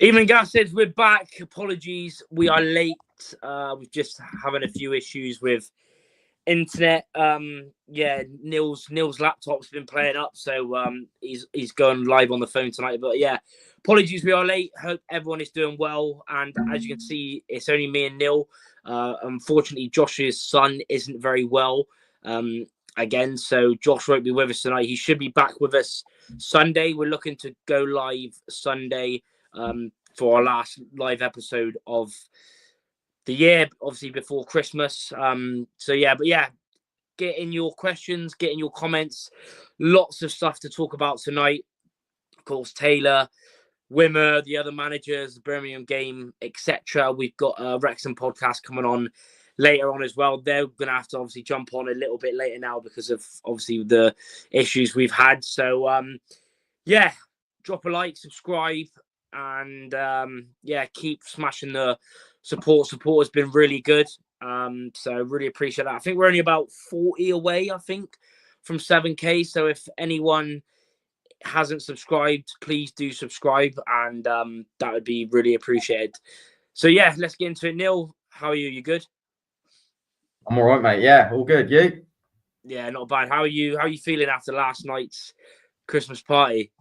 Evening, Gav says we're back. Apologies, we are late. We're just having a few issues with internet. Neil's laptop's been playing up, so he's going live on the phone tonight. But yeah, apologies, we are late. Hope everyone is doing well. And as you can see, it's only me and Neil. Unfortunately, Josh's son isn't very well. Again, so Josh won't be with us tonight. He should be back with us Sunday. We're looking to go live Sunday for our last live episode of the year, obviously before Christmas. Get in your questions, get in your comments. Lots of stuff to talk about tonight. Of course, Taylor, Wimmer, the other managers, the Birmingham game, etc. We've got a Wrexham podcast coming on later on as well. They're going to have to obviously jump on a little bit later now because of obviously the issues we've had. So, drop a like, subscribe, and keep smashing the support. Support has been really good. So really appreciate that. I think we're only about 40 away, from 7K. So if anyone hasn't subscribed, please do subscribe, and that would be really appreciated. So yeah, let's get into it. Neil, how are you? You good? I'm all right, mate. Yeah, all good. You? Yeah, not bad. How are you feeling after last night's Christmas party?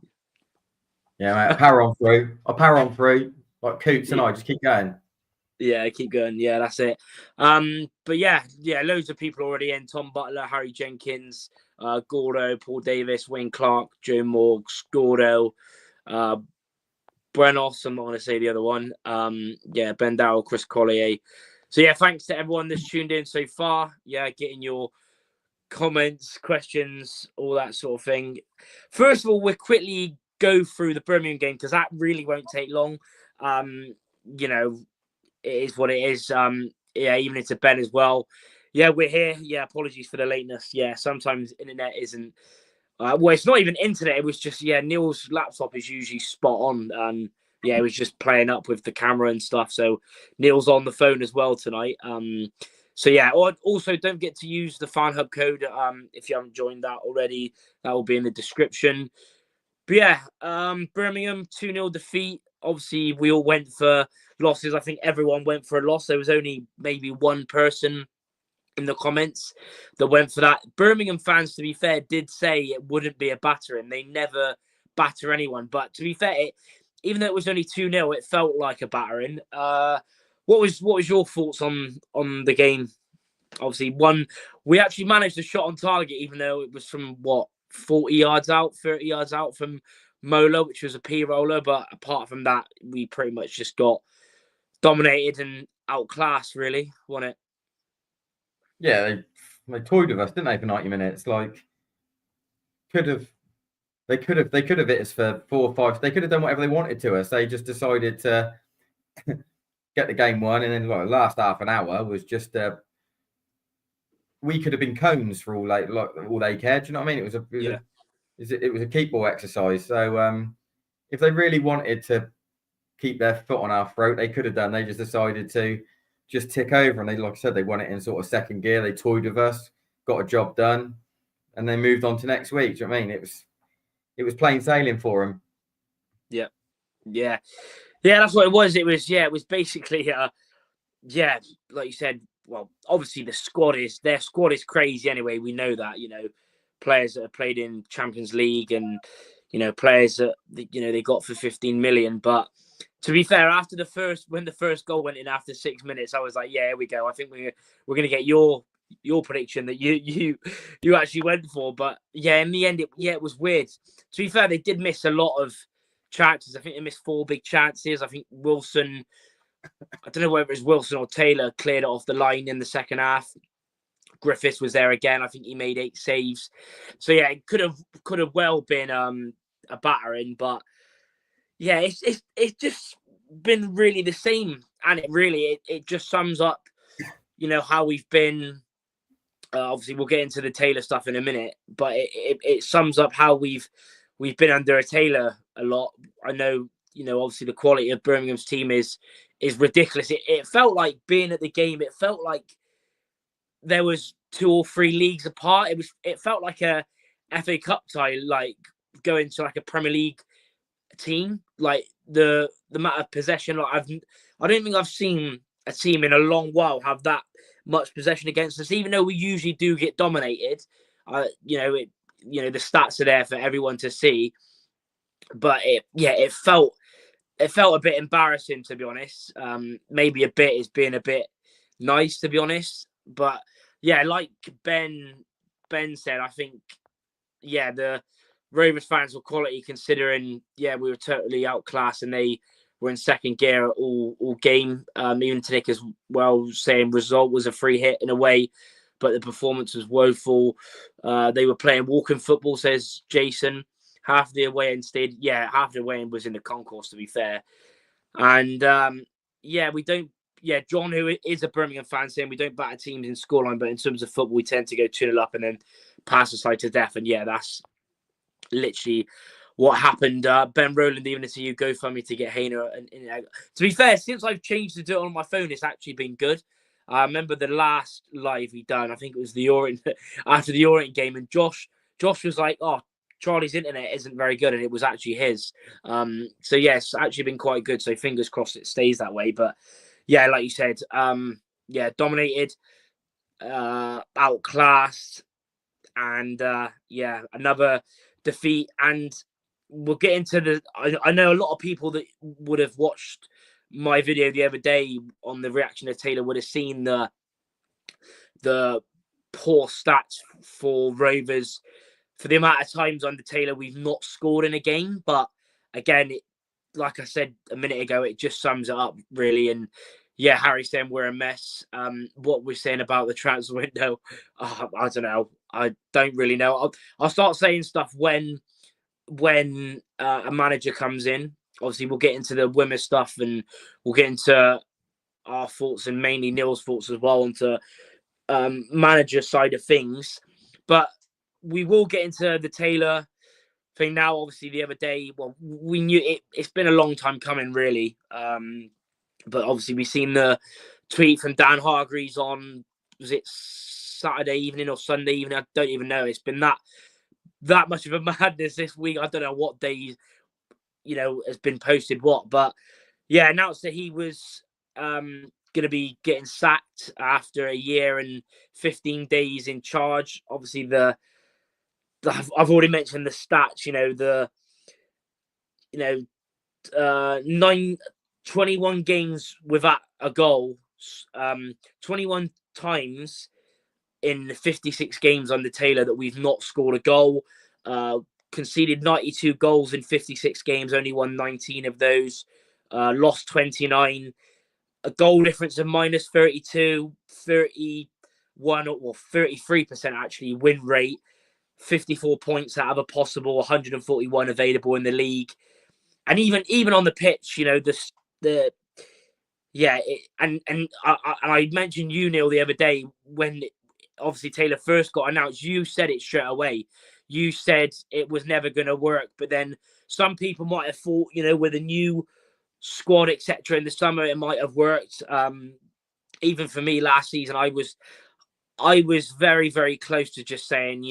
Yeah, mate. I'll power on through. Like Coots and I just keep going. Yeah, keep going. Yeah, that's it. Loads of people already in. Tom Butler, Harry Jenkins, Gordo, Paul Davis, Wayne Clark, Joe Morgs, Gordo, Brenos, I'm not going to say the other one. Ben Dowell, Chris Collier. So yeah, thanks to everyone that's tuned in so far. Yeah, getting your comments, questions, all that sort of thing. First of all, we'll quickly go through the Birmingham game because that really won't take long. It is what it is. Even to Ben as well. Yeah, we're here. Yeah, apologies for the lateness. Yeah, sometimes internet isn't. It's not even internet. It was just Neil's laptop is usually spot on. It was just playing up with the camera and stuff. So Neil's on the phone as well tonight. Also don't forget to use the Fan Hub code if you haven't joined that already. That will be in the description. But Birmingham 2-0 defeat. Obviously, we all went for losses. I think everyone went for a loss. There was only maybe one person in the comments that went for that. Birmingham fans, to be fair, did say it wouldn't be a battering. They never batter anyone. But to be fair, even though it was only 2-0, it felt like a battering. What was your thoughts on the game? Obviously, we actually managed a shot on target, even though it was from 30 yards out from Mola, which was a P roller. But apart from that, we pretty much just got dominated and outclassed, really, wasn't it? Yeah, they toyed with us, didn't they, for 90 minutes? Like, they could have hit us for 4 or 5. They could have done whatever they wanted to us. They just decided to get the game won, and then the last half an hour was just we could have been cones for all they cared. Do you know what I mean? It was a keep ball exercise. So if they really wanted to keep their foot on our throat, they could have done. They just decided to just tick over, and they, like I said, they won it in sort of second gear. They toyed with us, got a job done, and then moved on to next week. Do you know what I mean? It was plain sailing for them. Yeah, that's what it was. It was basically like you said. Well, obviously their squad is crazy anyway. We know that, players that have played in Champions League and players that they got for 15 million. But to be fair, when the first goal went in after 6 minutes, I was like, yeah, here we go. I think we're gonna get your prediction that you actually went for. But yeah, in the end, it was weird. To be fair, they did miss a lot of chances. I think they missed 4 big chances. I think Wilson, I don't know whether it was Wilson or Taylor, cleared it off the line in the second half. Griffiths was there again. I think he made 8 saves. So yeah, it could have well been a battering, but yeah, it's just been really the same, and it just sums up, how we've been. Obviously, we'll get into the Taylor stuff in a minute, but it sums up how we've been under a Taylor a lot. I know, obviously the quality of Birmingham's team is ridiculous. It felt like being at the game. It felt like there was 2 or 3 leagues apart. It felt like a FA Cup tie, like going to like a Premier League team. Like the amount of possession, like I don't think I've seen a team in a long while have that much possession against us, even though we usually do get dominated. The stats are there for everyone to see, but it felt a bit embarrassing, to be honest. Maybe a bit is being a bit nice, to be honest, but yeah, like Ben said, I think the Rovers fans were quality, considering we were totally outclassed and they were in second gear all game. Even to Nick as well, saying result was a free hit in a way, but the performance was woeful. They were playing walking football, says Jason. Half the away end stayed. Yeah, half the away end was in the concourse, to be fair. And we don't. Yeah, John, who is a Birmingham fan, saying we don't batter teams in scoreline, but in terms of football, we tend to go 2-0 up and then pass the side to death. And yeah, that's literally what happened. Ben Rowland, even to you, GoFundMe to get Hayner. And to be fair, since I've changed to do it on my phone, it's actually been good. I remember the last live we done. I think it was the Orient after the Orient game, and Josh was like, "Oh, Charlie's internet isn't very good," and it was actually his. So yeah, it's actually been quite good. So fingers crossed it stays that way. But yeah, like you said, dominated, outclassed, and another defeat. And we'll get into I know a lot of people that would have watched my video the other day on the reaction to Taylor would have seen the poor stats for Rovers for the amount of times under Taylor we've not scored in a game. But again, like I said a minute ago, it just sums it up really. And yeah, Harry saying we're a mess. What we're saying about the transfer window, I don't know. I don't really know. I'll start saying stuff when a manager comes in. Obviously, we'll get into the Wimmer stuff and we'll get into our thoughts and mainly Neil's thoughts as well onto manager side of things. But we will get into the Taylor thing now. Obviously, the other day, well, we knew it's been a long time coming, really. But obviously, we've seen the tweet from Dan Hargreaves on, was it Saturday evening or Sunday evening? I don't even know. It's been that much of a madness this week. I don't know what days, has been posted what. But yeah, announced that he was going to be getting sacked after a year and 15 days in charge. Obviously, I've already mentioned the stats, 21 games without a goal, 21 times in 56 games under Taylor that we've not scored a goal, conceded 92 goals in 56 games, only won 19 of those, lost 29, a goal difference of minus 32, 31 or 33% actually win rate, 54 points out of a possible 141 available in the league. And even on the pitch, I mentioned you, Neil, the other day when obviously Taylor first got announced. You said it straight away. You said it was never going to work, but then some people might have thought, with a new squad, etc., in the summer, it might have worked. Even for me last season, I was very, very close to just saying,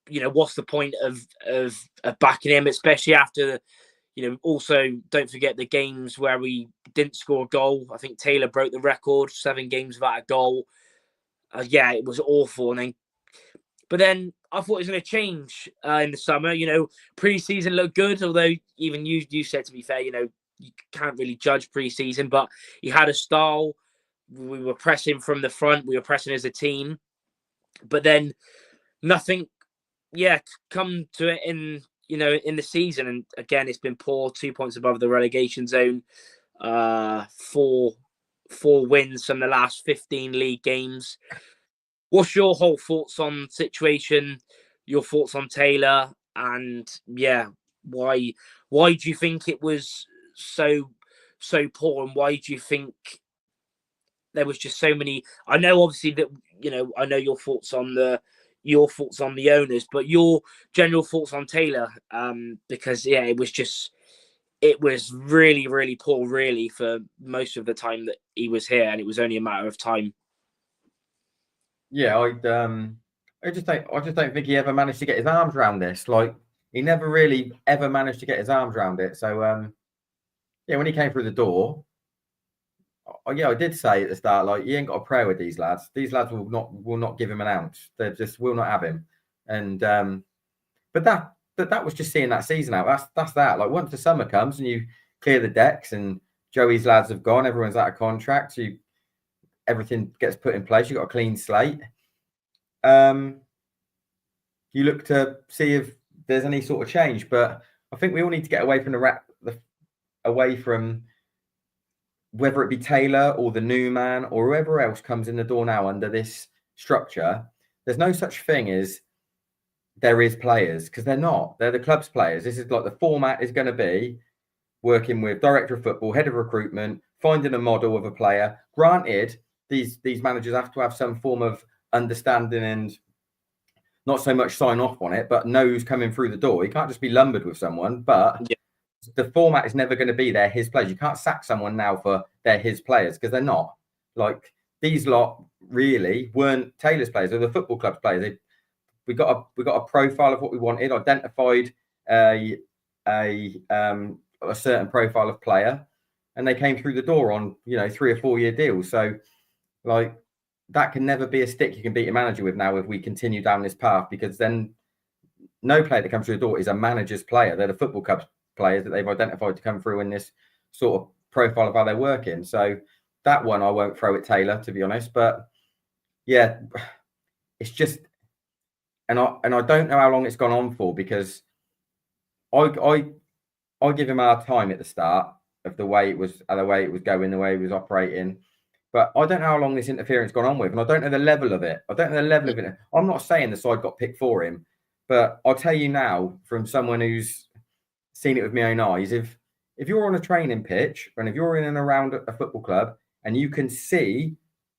what's the point of backing him, especially after. Also don't forget the games where we didn't score a goal. I think Taylor broke the record, 7 games without a goal. It was awful. But then I thought it was going to change in the summer. Pre-season looked good, although even you said, to be fair, you can't really judge pre-season, but he had a style. We were pressing from the front. We were pressing as a team. But then nothing, come to it in the season. And again, it's been poor, 2 points above the relegation zone, 4 wins from the last 15 league games. What's your whole thoughts on the situation, your thoughts on Taylor, and why do you think it was so poor, and why do you think there was just so many? I know obviously that I know your thoughts on the owners, but your general thoughts on Taylor, because it was really, really poor, really, for most of the time that he was here, and it was only a matter of time. Yeah, I just don't think he ever managed to get his arms around this. Like, he never really ever managed to get his arms around it. So yeah, when he came through the door, yeah, I did say at the start, like, you ain't got a prayer with these lads. These lads will not give him an ounce. They just will not have him. And but that was just seeing that season out. That's that. Like, once the summer comes and you clear the decks and Joey's lads have gone, everyone's out of contract, everything gets put in place, you've got a clean slate. You look to see if there's any sort of change. But I think we all need to get away from away from whether it be Taylor or the new man or whoever else comes in the door now under this structure. There's no such thing as there is players, because they're not. They're the club's players. This is like the format is going to be working with director of football, head of recruitment, finding a model of a player. Granted, these managers have to have some form of understanding and not so much sign off on it, but know who's coming through the door. You can't just be lumbered with someone, but the format is never going to be they're his players. You can't sack someone now for they're his players, because they're not. Like, these lot really weren't Taylor's players, they're the football club's players. We got a profile of what we wanted, identified a certain profile of player, and they came through the door on 3 or 4 year deals. So, like, that can never be a stick you can beat a manager with now if we continue down this path, because then no player that comes through the door is a manager's player. They're the football club's players that they've identified to come through in this sort of profile of how they're working. So that one I won't throw at Taylor, to be honest. But yeah, it's just, and I don't know how long it's gone on for, because I give him our time at the start of the way it was going, the way he was operating. But I don't know how long this interference gone on with, and I don't know the level of it. I'm not saying the side got picked for him, but I'll tell you now, from someone who's seen it with my own eyes, if you're on a training pitch and if you're in and around a football club and you can see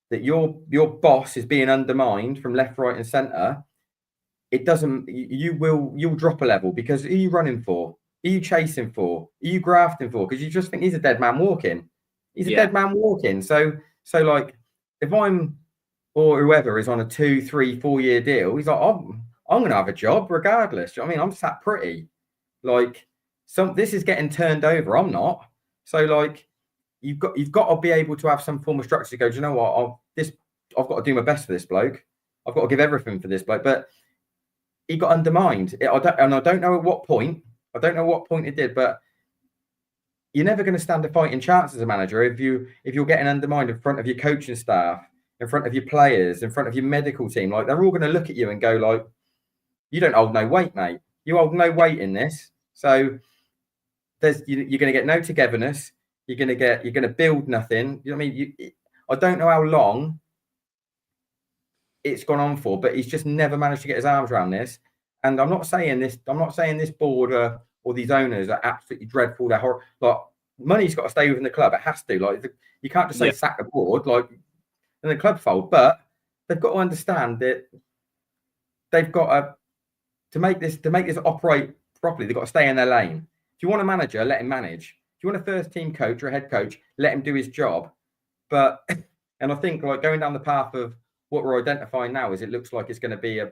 that your boss is being undermined from left, right, and centre, you'll drop a level, because who are you running for? Who are you chasing for? Who are you grafting for? Because you just think he's a dead man walking. He's a dead man walking. So like, if I'm, or whoever is on a 2, 3, 4 year deal, he's like, I'm going to have a job regardless. Do you know what I mean? I'm sat pretty. Like, this is getting turned over. I'm not. So, like, you've got to be able to have some form of structure to go, do you know what? I've got to do my best for this bloke. I've got to give everything for this bloke. But he got undermined. I don't know at what point. I don't know what point it did, but you're never going to stand a fighting chance as a manager if you're getting undermined in front of your coaching staff, in front of your players, in front of your medical team. Like, they're all going to look at you and go, like, you don't hold no weight, mate. You hold no weight in this. So you're going to get no togetherness. You're going to build nothing. You know what I mean? I don't know how long it's gone on for, but he's just never managed to get his arms around this. And I'm not saying this board or these owners are absolutely dreadful. They're horrible. Like, money's got to stay within the club. It has to. Like, you can't just say sack the board, like, and the club fold. But they've got to understand that they've got to make this operate properly. They've got to stay in their lane. If you want a manager, let him manage. If you want a first team coach or a head coach, let him do his job. But, and I think, like, going down the path of what we're identifying now is, it looks like it's going to be a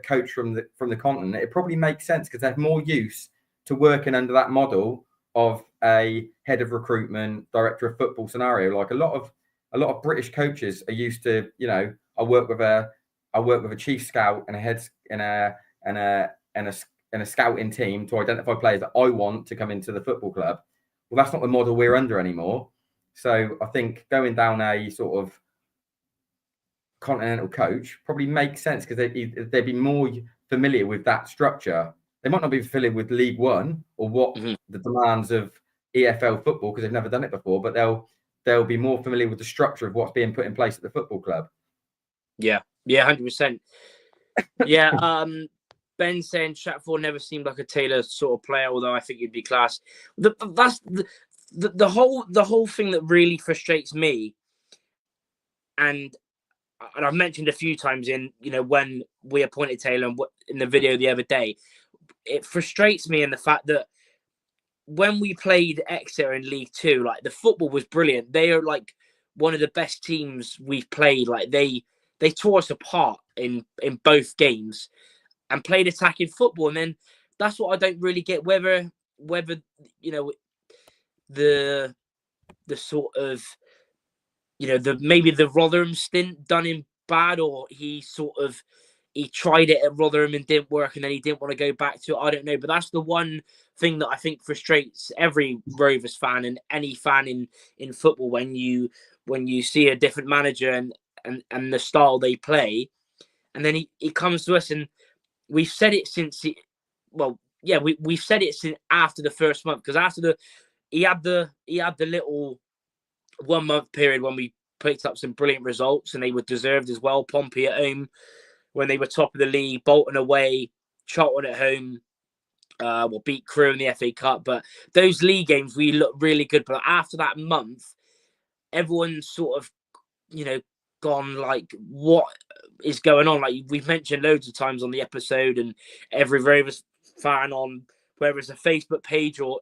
coach from the continent. It probably makes sense, because they're more used to working under that model of a head of recruitment, director of football scenario. Like, a lot of British coaches are used to, I work with a chief scout and a head and a scouting team to identify players that I want to come into the football club. Well, that's not the model we're under anymore. So I think going down a sort of continental coach probably makes sense, because they'd be more familiar with that structure. They might not be familiar with League One or what the demands of EFL football, because they've never done it before, but they'll be more familiar with the structure of what's being put in place at the football club. Yeah, 100%. Yeah, Ben saying Stratford never seemed like a Taylor sort of player, although I think he'd be class. That's the whole thing that really frustrates me, and I've mentioned a few times in, when we appointed Taylor and in the video the other day, it frustrates me in the fact that when we played Exeter in League Two, like, the football was brilliant. They are, like, one of the best teams we've played. Like, they tore us apart in both games and played attacking football. And then that's what I don't really get, whether you know the sort of, you know, the maybe the Rotherham stint done him bad, or he tried it at Rotherham and didn't work, and then he didn't want to go back to it. I don't know, but that's the one thing that I think frustrates every Rovers fan and any fan in football, when you see a different manager and the style they play, and then he comes to us, and we've said it since we've said it since after the first month, because after he had the little 1 month period when we picked up some brilliant results, and they were deserved as well. Pompey at home when they were top of the league, Bolton away, Charlton at home. Beat Crewe in the FA Cup, but those league games we looked really good. But after that month, everyone's sort of, you know, gone like, what is going on? Like we've mentioned loads of times on the episode, and every Rovers fan on whether it's a Facebook page or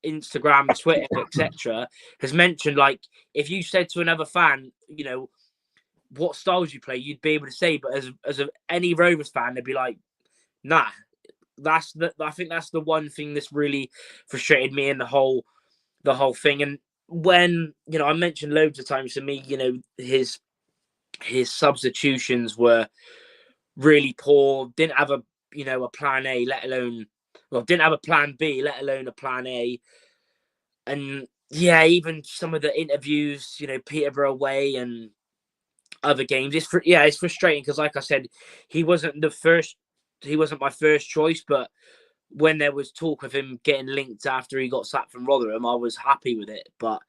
Instagram, Twitter, etc., has mentioned, like, if you said to another fan, you know, what styles you play, you'd be able to say, but any Rovers fan, they'd be like, nah. I think that's the one thing that's really frustrated me in the whole thing. And when, you know, I mentioned loads of times to me, you know, his substitutions were really poor. Didn't have a plan A, let alone, didn't have a plan B, let alone a plan A. And yeah, even some of the interviews, you know, Peterborough away and other games, it's frustrating, because, like I said, he wasn't my first choice, but when there was talk of him getting linked after he got sacked from Rotherham, I was happy with it. But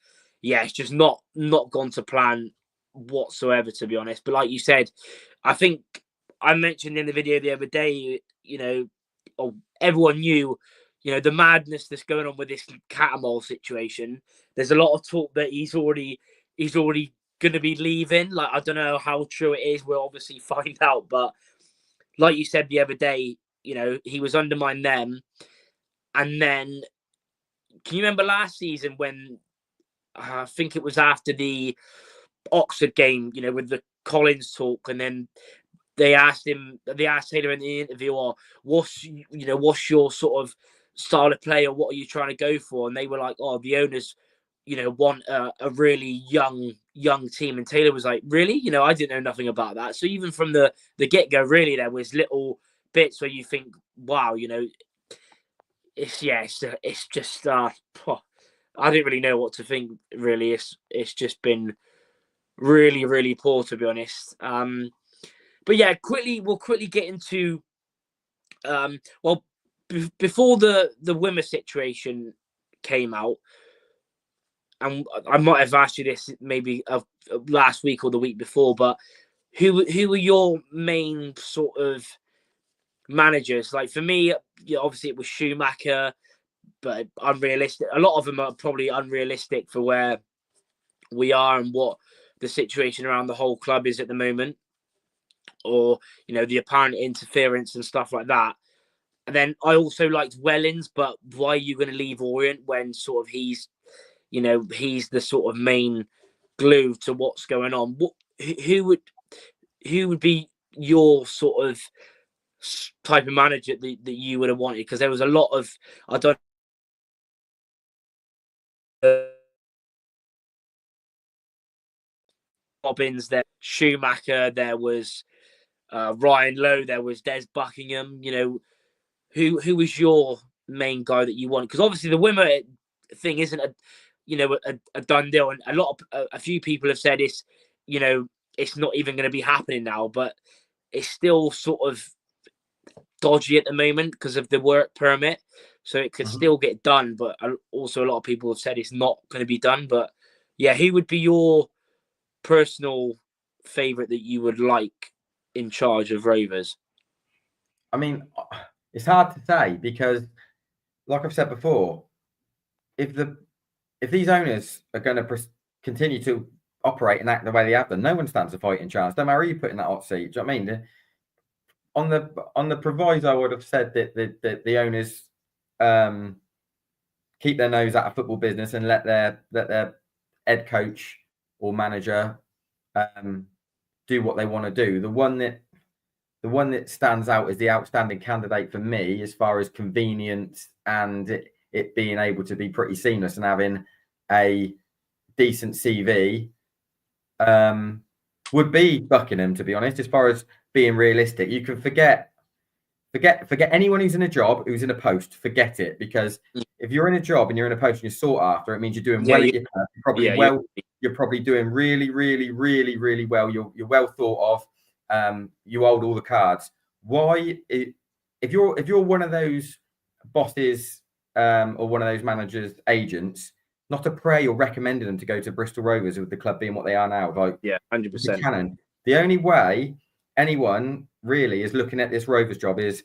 yeah, it's just not gone to plan whatsoever, to be honest. But like you said, I think I mentioned in the video the other day, you know, everyone knew, you know, the madness that's going on with this Catamol situation. There's a lot of talk that he's already going to be leaving. Like, I don't know how true it is. We'll obviously find out. But like you said the other day, you know, he was undermined them. And then, can you remember last season when I think it was after the Oxford game, you know, with the Collins talk, and then they asked Taylor in the interview, or what's your sort of style of play, or what are you trying to go for? And they were like, oh, the owners, you know, want a really young team. And Taylor was like, really? You know, I didn't know nothing about that. So even from the get-go, really, there was little bits where you think, wow, you know, it's just I didn't really know what to think, really. It's just been really, really poor, to be honest. But yeah, we'll quickly get into before the Wimmer situation came out, and I might have asked you this maybe last week or the week before, but who were your main sort of managers? Like, for me, obviously it was Schumacher, but unrealistic. A lot of them are probably unrealistic for where we are and what the situation around the whole club is at the moment, or, you know, the apparent interference and stuff like that. And then I also liked Wellens, but why are you going to leave Orient when sort of he's the sort of main glue to what's going on? Who would be your sort of type of manager that you would have wanted? Because there was a lot of, I don't Robbins, there Schumacher, there was Ryan Lowe, there was Des Buckingham. You know, who was your main guy that you want? Because obviously the Wimmer thing isn't a done deal, and a few people have said it's not even going to be happening now, but it's still sort of dodgy at the moment because of the work permit, so it could still get done. But also a lot of people have said it's not going to be done. But yeah, who would be your personal favorite that you would like in charge of Rovers? I mean, it's hard to say, because, like I've said before, if these owners are going to continue to operate and act the way they have done, no one stands a fighting chance. No matter who you put in that hot seat. Do you know what I mean? On the proviso, I would have said that the owners keep their nose out of football business and let their head coach or manager do what they want to do. The one that the one that stands out as the outstanding candidate for me, as far as convenience and it being able to be pretty seamless and having a decent CV, would be Buckingham, to be honest. As far as being realistic, you can forget anyone who's in a job, who's in a post. Forget it, because if you're in a job and you're in a post and you're sought after, it means you're doing well at your club. You're probably doing really, really, really, really well. You're well thought of. You hold all the cards. Why, if you're one of those bosses or one of those managers' agents, not to pray or recommending them to go to Bristol Rovers with the club being what they are now, like 100%. The only way anyone really is looking at this Rovers job is,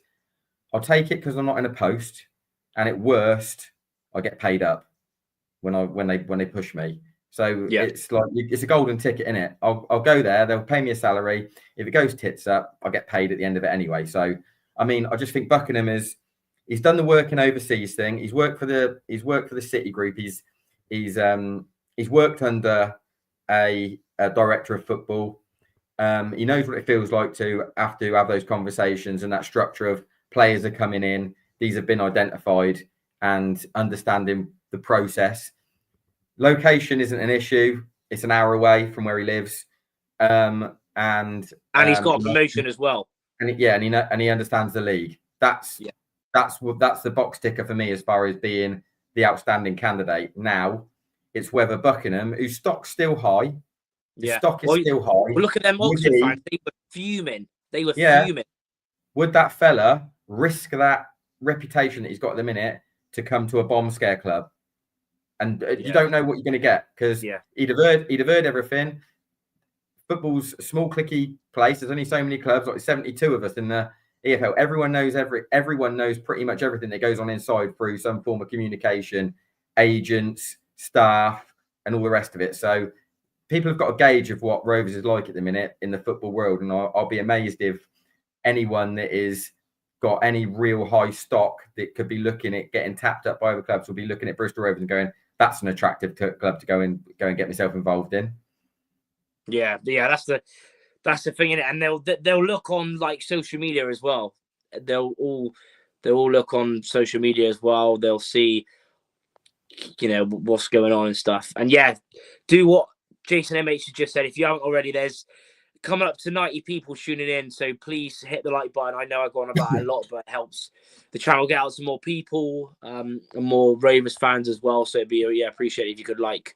I'll take it because I'm not in a post, and at worst, I get paid up when they push me. So it's like, it's a golden ticket, innit? I'll go there. They'll pay me a salary. If it goes tits up, I'll get paid at the end of it anyway. So I mean, I just think Buckingham he's done the work in overseas thing. He's worked for the City Group. He's worked under a director of football. He knows what it feels like to have those conversations, and that structure of players are coming in. These have been identified, and understanding the process. Location isn't an issue. It's an hour away from where he lives, and he's got a promotion as well. And he understands the league. That's the box ticker for me as far as being the outstanding candidate. Now it's whether Buckingham, whose stock's still high. Stock is still high. Well, look at them Oxford fans. They were fuming. Fuming. Would that fella risk that reputation that he's got at the minute to come to a bomb scare club? And you don't know what you're going to get, because he'd have heard everything. Football's a small, cliquey place. There's only so many clubs, like 72 of us in the EFL. Everyone knows pretty much everything that goes on inside through some form of communication, agents, staff, and all the rest of it. So people have got a gauge of what Rovers is like at the minute in the football world, and I'll be amazed if anyone that is got any real high stock that could be looking at getting tapped up by other clubs will be looking at Bristol Rovers and going, that's an attractive club to go and get myself involved in. Yeah, that's the thing in it, and they'll look on like social media as well. They'll all look on social media as well. They'll see, what's going on and stuff. And do what Jason MH has just said. If you haven't already, there's coming up to 90 people tuning in, so please hit the like button. I know I go on about it a lot, but it helps the channel get out to more people, and more Rovers fans as well. So it'd be appreciated if you could like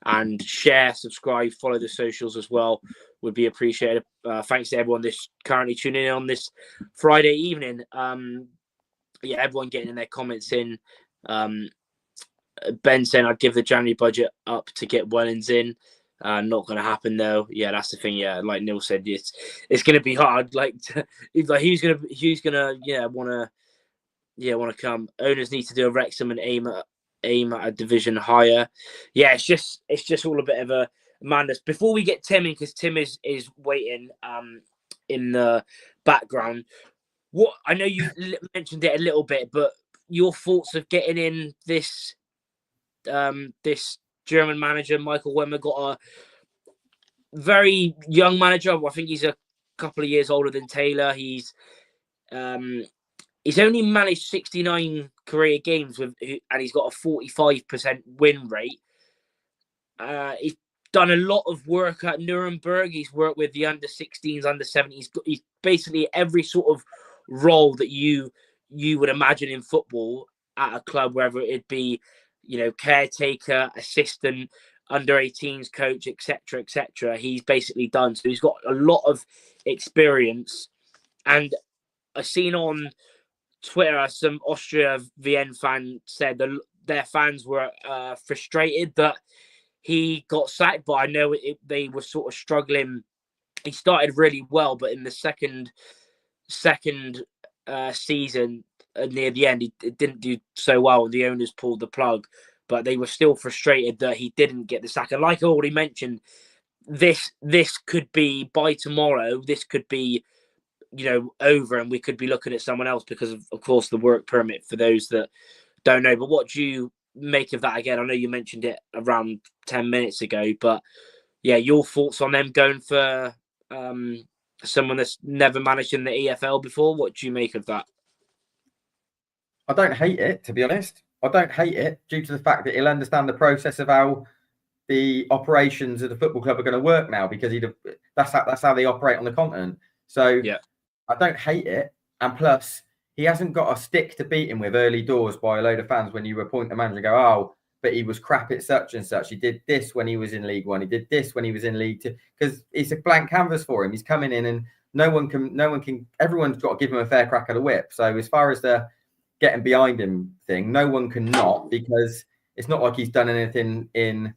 and share, subscribe, follow the socials as well. Would be appreciated. Thanks to everyone that's currently tuning in on this Friday evening. Everyone getting in their comments in. Ben saying I'd give the January budget up to get Wellens in. Not going to happen though. That's the thing. Like Neil said, it's going to be hard. Who's gonna want to come. Owners need to do a Wrexham and aim at a division higher. It's just all a bit of a madness. Before we get Tim in, because Tim is waiting in the background. What I know you mentioned it a little bit, but your thoughts of getting in this German manager, Michael Wimmer, got a very young manager. I think he's a couple of years older than Taylor. He's only managed 69 career games and he's got a 45% win rate. He's done a lot of work at Nuremberg. He's worked with the under 16s, under 17s. He's basically every sort of role that you would imagine in football at a club, whether it be caretaker, assistant, under 18s coach, etc. He's basically done. So he's got a lot of experience. And I've seen on Twitter some Austria Vienna fan said that their fans were frustrated that he got sacked, but I know they were sort of struggling. He started really well, but in the second season, near the end, he didn't do so well, and the owners pulled the plug. But they were still frustrated that he didn't get the sack. And like I already mentioned, this could be by tomorrow. This could be, over, and we could be looking at someone else because of course, the work permit for those that don't know. But what do you make of that? Again, I know you mentioned it around 10 minutes ago, but your thoughts on them going for someone that's never managed in the EFL before. What do you make of that? I don't hate it, to be honest. I don't hate it due to the fact that he'll understand the process of how the operations of the football club are going to work now, because that's how they operate on the continent. So Yeah. I don't hate it. And plus, he hasn't got a stick to beat him with early doors by a load of fans when you appoint a manager and go, oh, but he was crap at such and such. He did this when he was in League One. He did this when he was in League Two. Because it's a blank canvas for him. He's coming in and everyone's got to give him a fair crack at the whip. So as far as the getting behind him thing, no one can not, because it's not like he's done anything in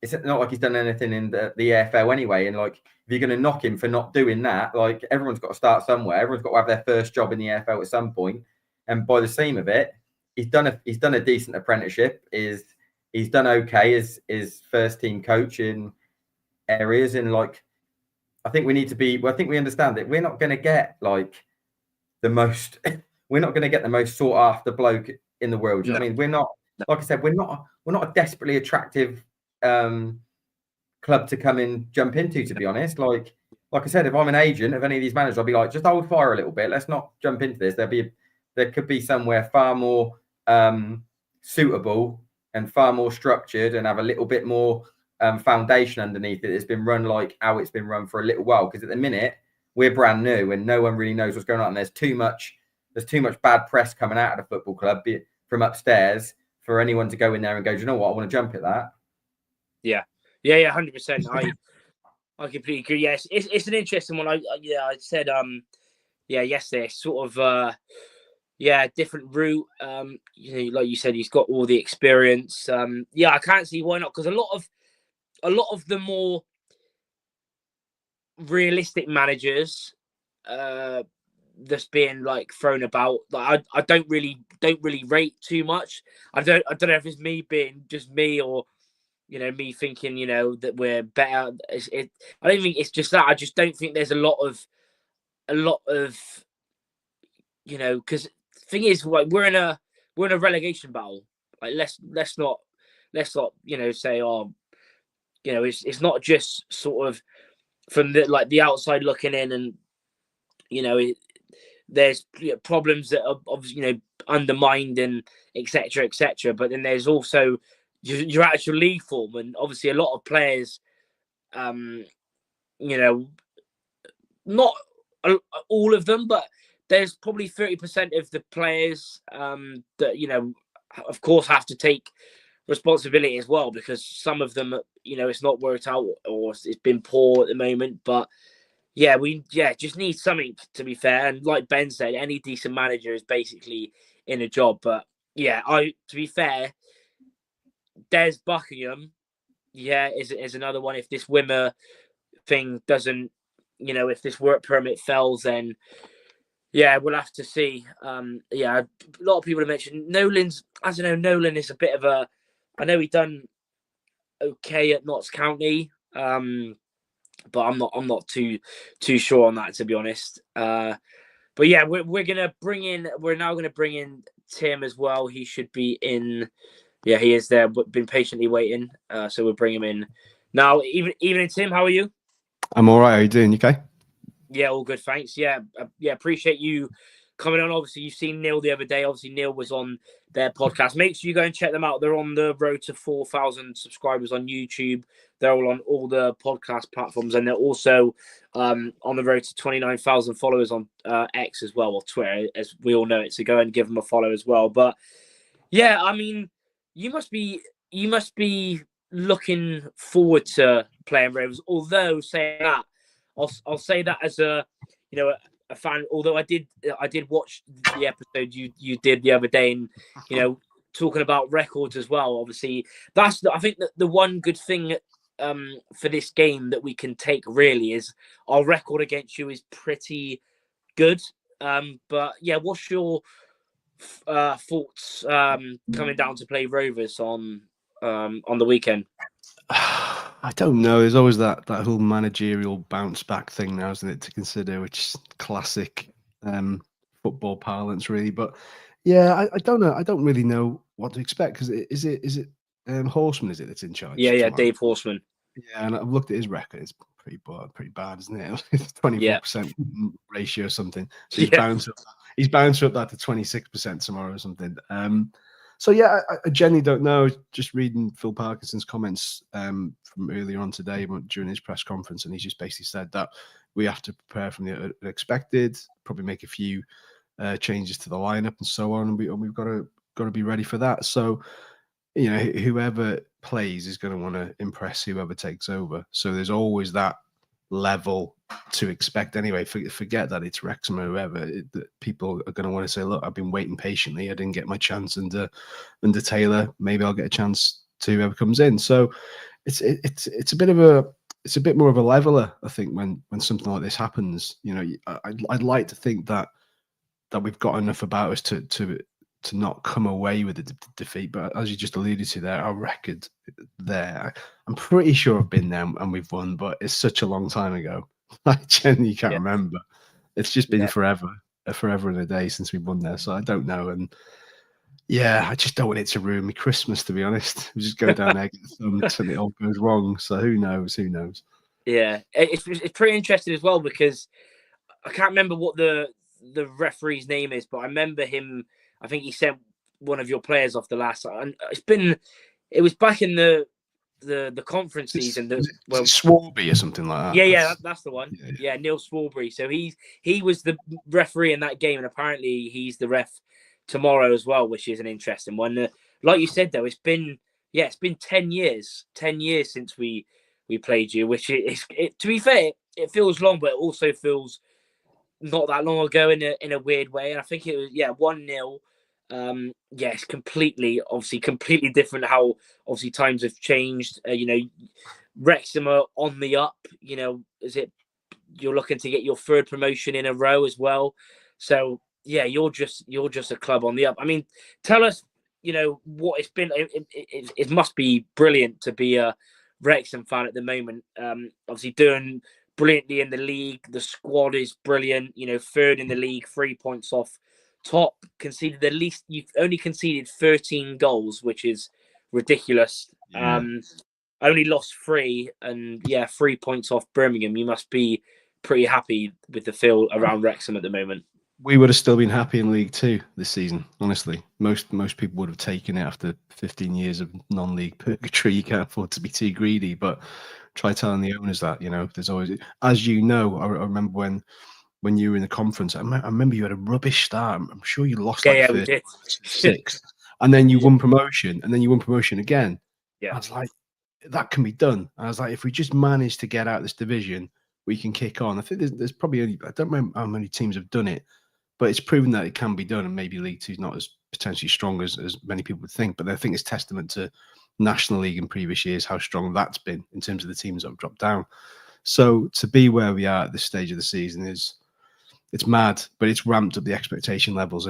it's not like he's done anything in the EFL anyway. And like, if you're going to knock him for not doing that, like, everyone's got to start somewhere. Everyone's got to have their first job in the EFL at some point. And by the seam of it, he's done a decent apprenticeship. He's done okay as first team coach in areas. And like, I think we understand that we're not going to get like the most we're not going to get the most sought after bloke in the world. No. I mean, we're not, like I said, we're not a desperately attractive club to come and jump into, to be honest. Like I said, if I'm an agent of any of these managers, I'll be like, just hold fire a little bit. Let's not jump into this. There could be somewhere far more suitable and far more structured and have a little bit more foundation underneath it. It's been run like how it's been run for a little while. Because at the minute, we're brand new and no one really knows what's going on. And there's too much bad press coming out of the football club from upstairs for anyone to go in there and go, do you know what? I want to jump at that. Yeah, 100%. I completely agree. Yes, it's an interesting one. I said yesterday, sort of different route. Like you said, he's got all the experience. I can't see why not, because a lot of the more realistic managers that's being like thrown about, like I don't really rate too much. I don't know if it's me being just me, or me thinking, that we're better. I don't think it's just that. I just don't think there's a lot of, because the thing is, like, we're in a relegation battle. Like, let's not say, it's not just sort of from the outside looking in, and there's problems that are obviously undermined and etc. But then there's also your actual league form, and obviously a lot of players, not all of them, but there's probably 30% of the players that of course have to take responsibility as well, because some of them it's not worked out or it's been poor at the moment. But we just need something, to be fair. And like Ben said, any decent manager is basically in a job. But to be fair, Des Buckingham, is another one. If this Wimmer thing doesn't, if this work permit fails, then we'll have to see. A lot of people have mentioned Nolan's. I don't know. Nolan is a bit of a. I know he done okay at Notts County, but I'm not too sure on that, to be honest. But we're now gonna bring in Tim as well. He should be in. Yeah, he is there, but been patiently waiting. So we'll bring him in now. Evening, Tim. How are you? I'm all right. How are you doing? You okay? Yeah, all good, thanks. Yeah, appreciate you coming on. Obviously, you've seen Neil the other day. Obviously, Neil was on their podcast. Make sure you go and check them out. They're on the road to 4,000 subscribers on YouTube. They're all on all the podcast platforms, and they're also on the road to 29,000 followers on X as well, or Twitter, as we all know it. So go and give them a follow as well. But I mean, you must be looking forward to playing Rovers. Although saying that, I'll say that as a fan. Although I did watch the episode you did the other day, and talking about records as well. Obviously, I think that the one good thing for this game that we can take really is our record against you is pretty good. But what's your thoughts coming down to play Rovers on the weekend? I don't know. There's always that whole managerial bounce back thing now, isn't it, to consider, which is classic football parlance, really. But I don't know. I don't really know what to expect, because is it Horseman? Is it that's in charge? Yeah, Dave Horseman. Yeah, and I've looked at his record. It's pretty bad, isn't it? 24% ratio or something. So he's bound to up that to 26% tomorrow or something. So yeah, I genuinely don't know. Just reading Phil Parkinson's comments from earlier on today during his press conference, and he's just basically said that we have to prepare from the unexpected, probably make a few changes to the lineup and so on, and we've got to be ready for that. So you know, whoever plays is going to want to impress whoever takes over. So there's always that level to expect anyway. Forget that it's Wrexham or whoever. People are going to want to say, look, I've been waiting patiently. I didn't get my chance under Taylor. Maybe I'll get a chance to whoever comes in. So it's a bit more of a leveler, I think, when something like this happens. You know, I'd like to think that we've got enough about us to not come away with a defeat. But as you just alluded to there, our record there, I'm pretty sure I've been there and we've won, but it's such a long time ago. I genuinely can't remember. It's just been forever and a day since we've won there. So I don't know. And yeah, I just don't want it to ruin me Christmas, to be honest. We just go down there until it all goes wrong. So who knows? Yeah, it's pretty interesting as well, because I can't remember what the referee's name is, but I remember him. I think he sent one of your players off the last. And it was back in the conference season. Swarby or something like that. Yeah, that's the one. Yeah, Neil Swarby. So he was the referee in that game, and apparently he's the ref tomorrow as well, which is an interesting one. Like you said, though, it's been 10 years since we played you, which is to be fair, it feels long, but it also feels not that long ago in a weird way. And I think it was 1-0. It's completely different how obviously times have changed. Wrexham are on the up. You're looking to get your third promotion in a row as well. So yeah, you're just a club on the up. I mean, tell us, what it's been. It must be brilliant to be a Wrexham fan at the moment. Obviously doing brilliantly in the league. The squad is brilliant. Third in the league, 3 points off top. Conceded the least. You've only conceded 13 goals, which is ridiculous. Yeah. Only lost 3, and 3 points off Birmingham. You must be pretty happy with the feel around Wrexham at the moment. We would have still been happy in League 2 this season, honestly. Most people would have taken it after 15 years of non-league purgatory. You can't afford to be too greedy, but try telling the owners that, there's always, as I remember when you were in the conference, I remember you had a rubbish start. I'm sure you lost like 6, and then you won promotion, and then you won promotion again. Yeah, I was like, that can be done. I was like, if we just manage to get out of this division, we can kick on. I think there's probably only, I don't remember how many teams have done it, but it's proven that it can be done. And maybe League 2 is not as potentially strong as many people would think, but I think it's testament to National League in previous years how strong that's been in terms of the teams that have dropped down. So to be where we are at this stage of the season it's mad, but it's ramped up the expectation levels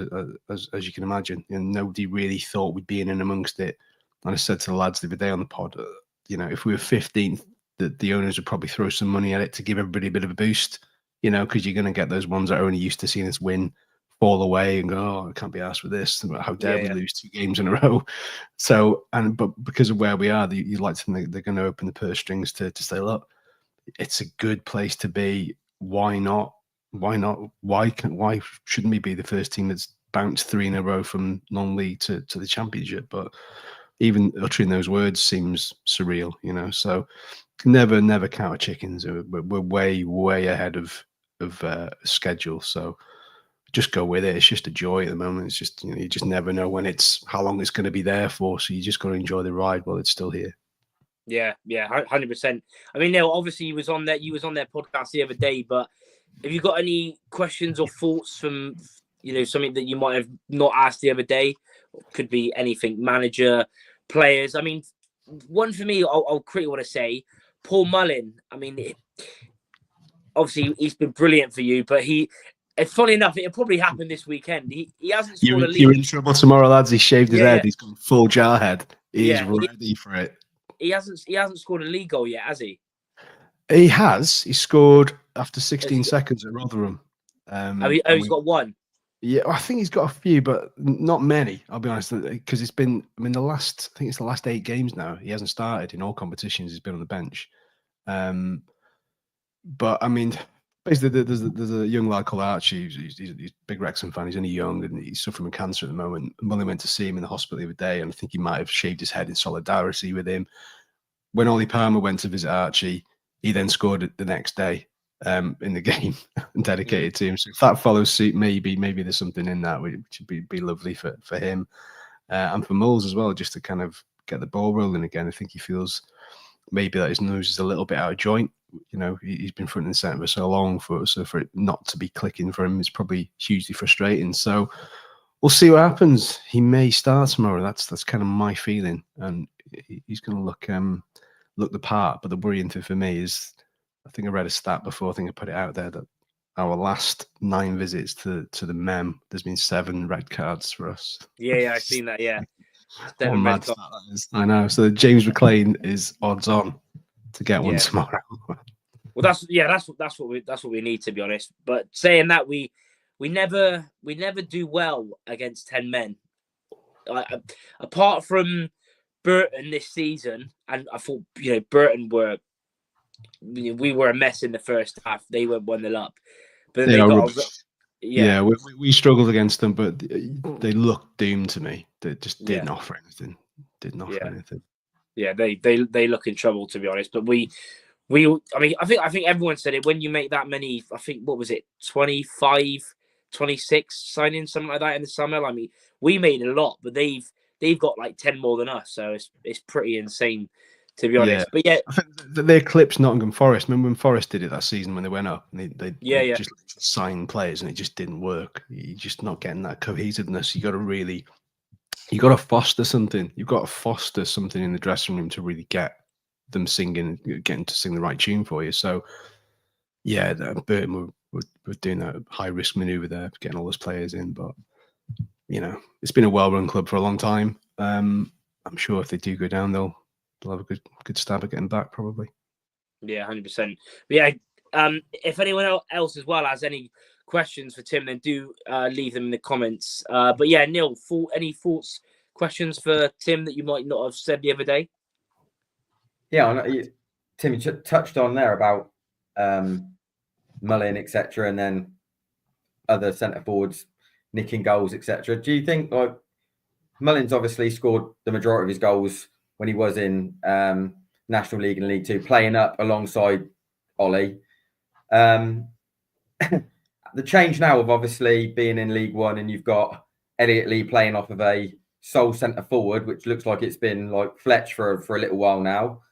as you can imagine. And nobody really thought we'd be in and amongst it. And I said to the lads the other day on the pod, if we were 15th, the owners would probably throw some money at it to give everybody a bit of a boost, because you're going to get those ones that are only used to seeing us win fall away and go, oh, I can't be asked with this. How dare we lose 2 games in a row? So, but because of where we are, you'd like to think they're going to open the purse strings to say, look, it's a good place to be. Why not? Why not? Why shouldn't we be the first team that's bounced 3 in a row from non-league to the championship? But even uttering those words seems surreal, so never count our chickens. We're way ahead of schedule. So just go with it. It's just a joy at the moment. It's just, you just never know how long it's going to be there for. So you just got to enjoy the ride while it's still here. Yeah, 100%. I mean, Neil, obviously you was on their podcast the other day, but have you got any questions or thoughts from, something that you might have not asked the other day? Could be anything, manager, players. I mean, one for me, I'll quickly want to say, Paul Mullin. I mean, obviously he's been brilliant for you, but funny enough, it'll probably happen this weekend. He hasn't scored a league. You're in trouble tomorrow, lads. He shaved his head. He's gone full jarhead. He's ready for it. He hasn't scored a league goal yet, has he? He has. He scored after 16 seconds at Rotherham. He's got one. Yeah, I think he's got a few, but not many. I'll be honest, because it's been. I think it's the last 8 games now. He hasn't started in all competitions. He's been on the bench. But I mean, basically, there's a young lad called Archie. He's a big Wrexham fan. He's only young and he's suffering with cancer at the moment. Mullen went to see him in the hospital the other day, and I think he might have shaved his head in solidarity with him. When Ollie Palmer went to visit Archie, he then scored it the next day in the game and dedicated to him. So if that follows suit, maybe there's something in that which would be lovely for him and for Moles as well, just to kind of get the ball rolling again. I think he feels maybe that his nose is a little bit out of joint. You know, he's been front and centre for so long, for it not to be clicking for him is probably hugely frustrating. So we'll see what happens. He may start tomorrow. That's kind of my feeling, and he's going to look the part. But the worrying thing for me is, I think I read a stat before. I think I put it out there that our last 9 visits to the Mem, there's been 7 red cards for us. Yeah, I've seen that. Yeah, what a mad stat that is. I know. So James McLean is odds on to get one tomorrow. Well, that's what we need, to be honest. But saying that, we never do well against 10 men. Apart from Burton this season, and I thought Burton we were a mess in the first half. They went 1-0 up, but then we struggled against them, but they looked doomed to me. They just didn't offer anything. Anything. Yeah, they look in trouble, to be honest. But I think everyone said it, when you make that many, I think, what was it, 25, 26 signings, something like that in the summer. I mean, we made a lot, but they've got like 10 more than us, so it's pretty insane, to be honest. But I think they eclipsed Nottingham Forest. Remember when Forest did it that season when they went up and they just signed players and it just didn't work. You're just not getting that cohesiveness. You got to foster something. You've got to foster something in the dressing room to really get them singing, getting to sing the right tune for you. So yeah, Burton were doing that high risk maneuver there, getting all those players in. But it's been a well run club for a long time. I'm sure if they do go down, they'll have a good stab at getting back, probably. Yeah, 100%. But yeah, if anyone else as well has any questions for Tim, then do leave them in the comments. But yeah, Neil, any thoughts, questions for Tim that you might not have said the other day? Yeah, Tim, you touched on there about Mullin, etc., and then other centre forwards nicking goals, etc. Do you think, like, Mullin's obviously scored the majority of his goals when he was in National League and League Two, playing up alongside Ollie? The change now of obviously being in League One, and you've got Elliot Lee playing off of a sole centre forward, which looks like it's been like Fletch for a little while now.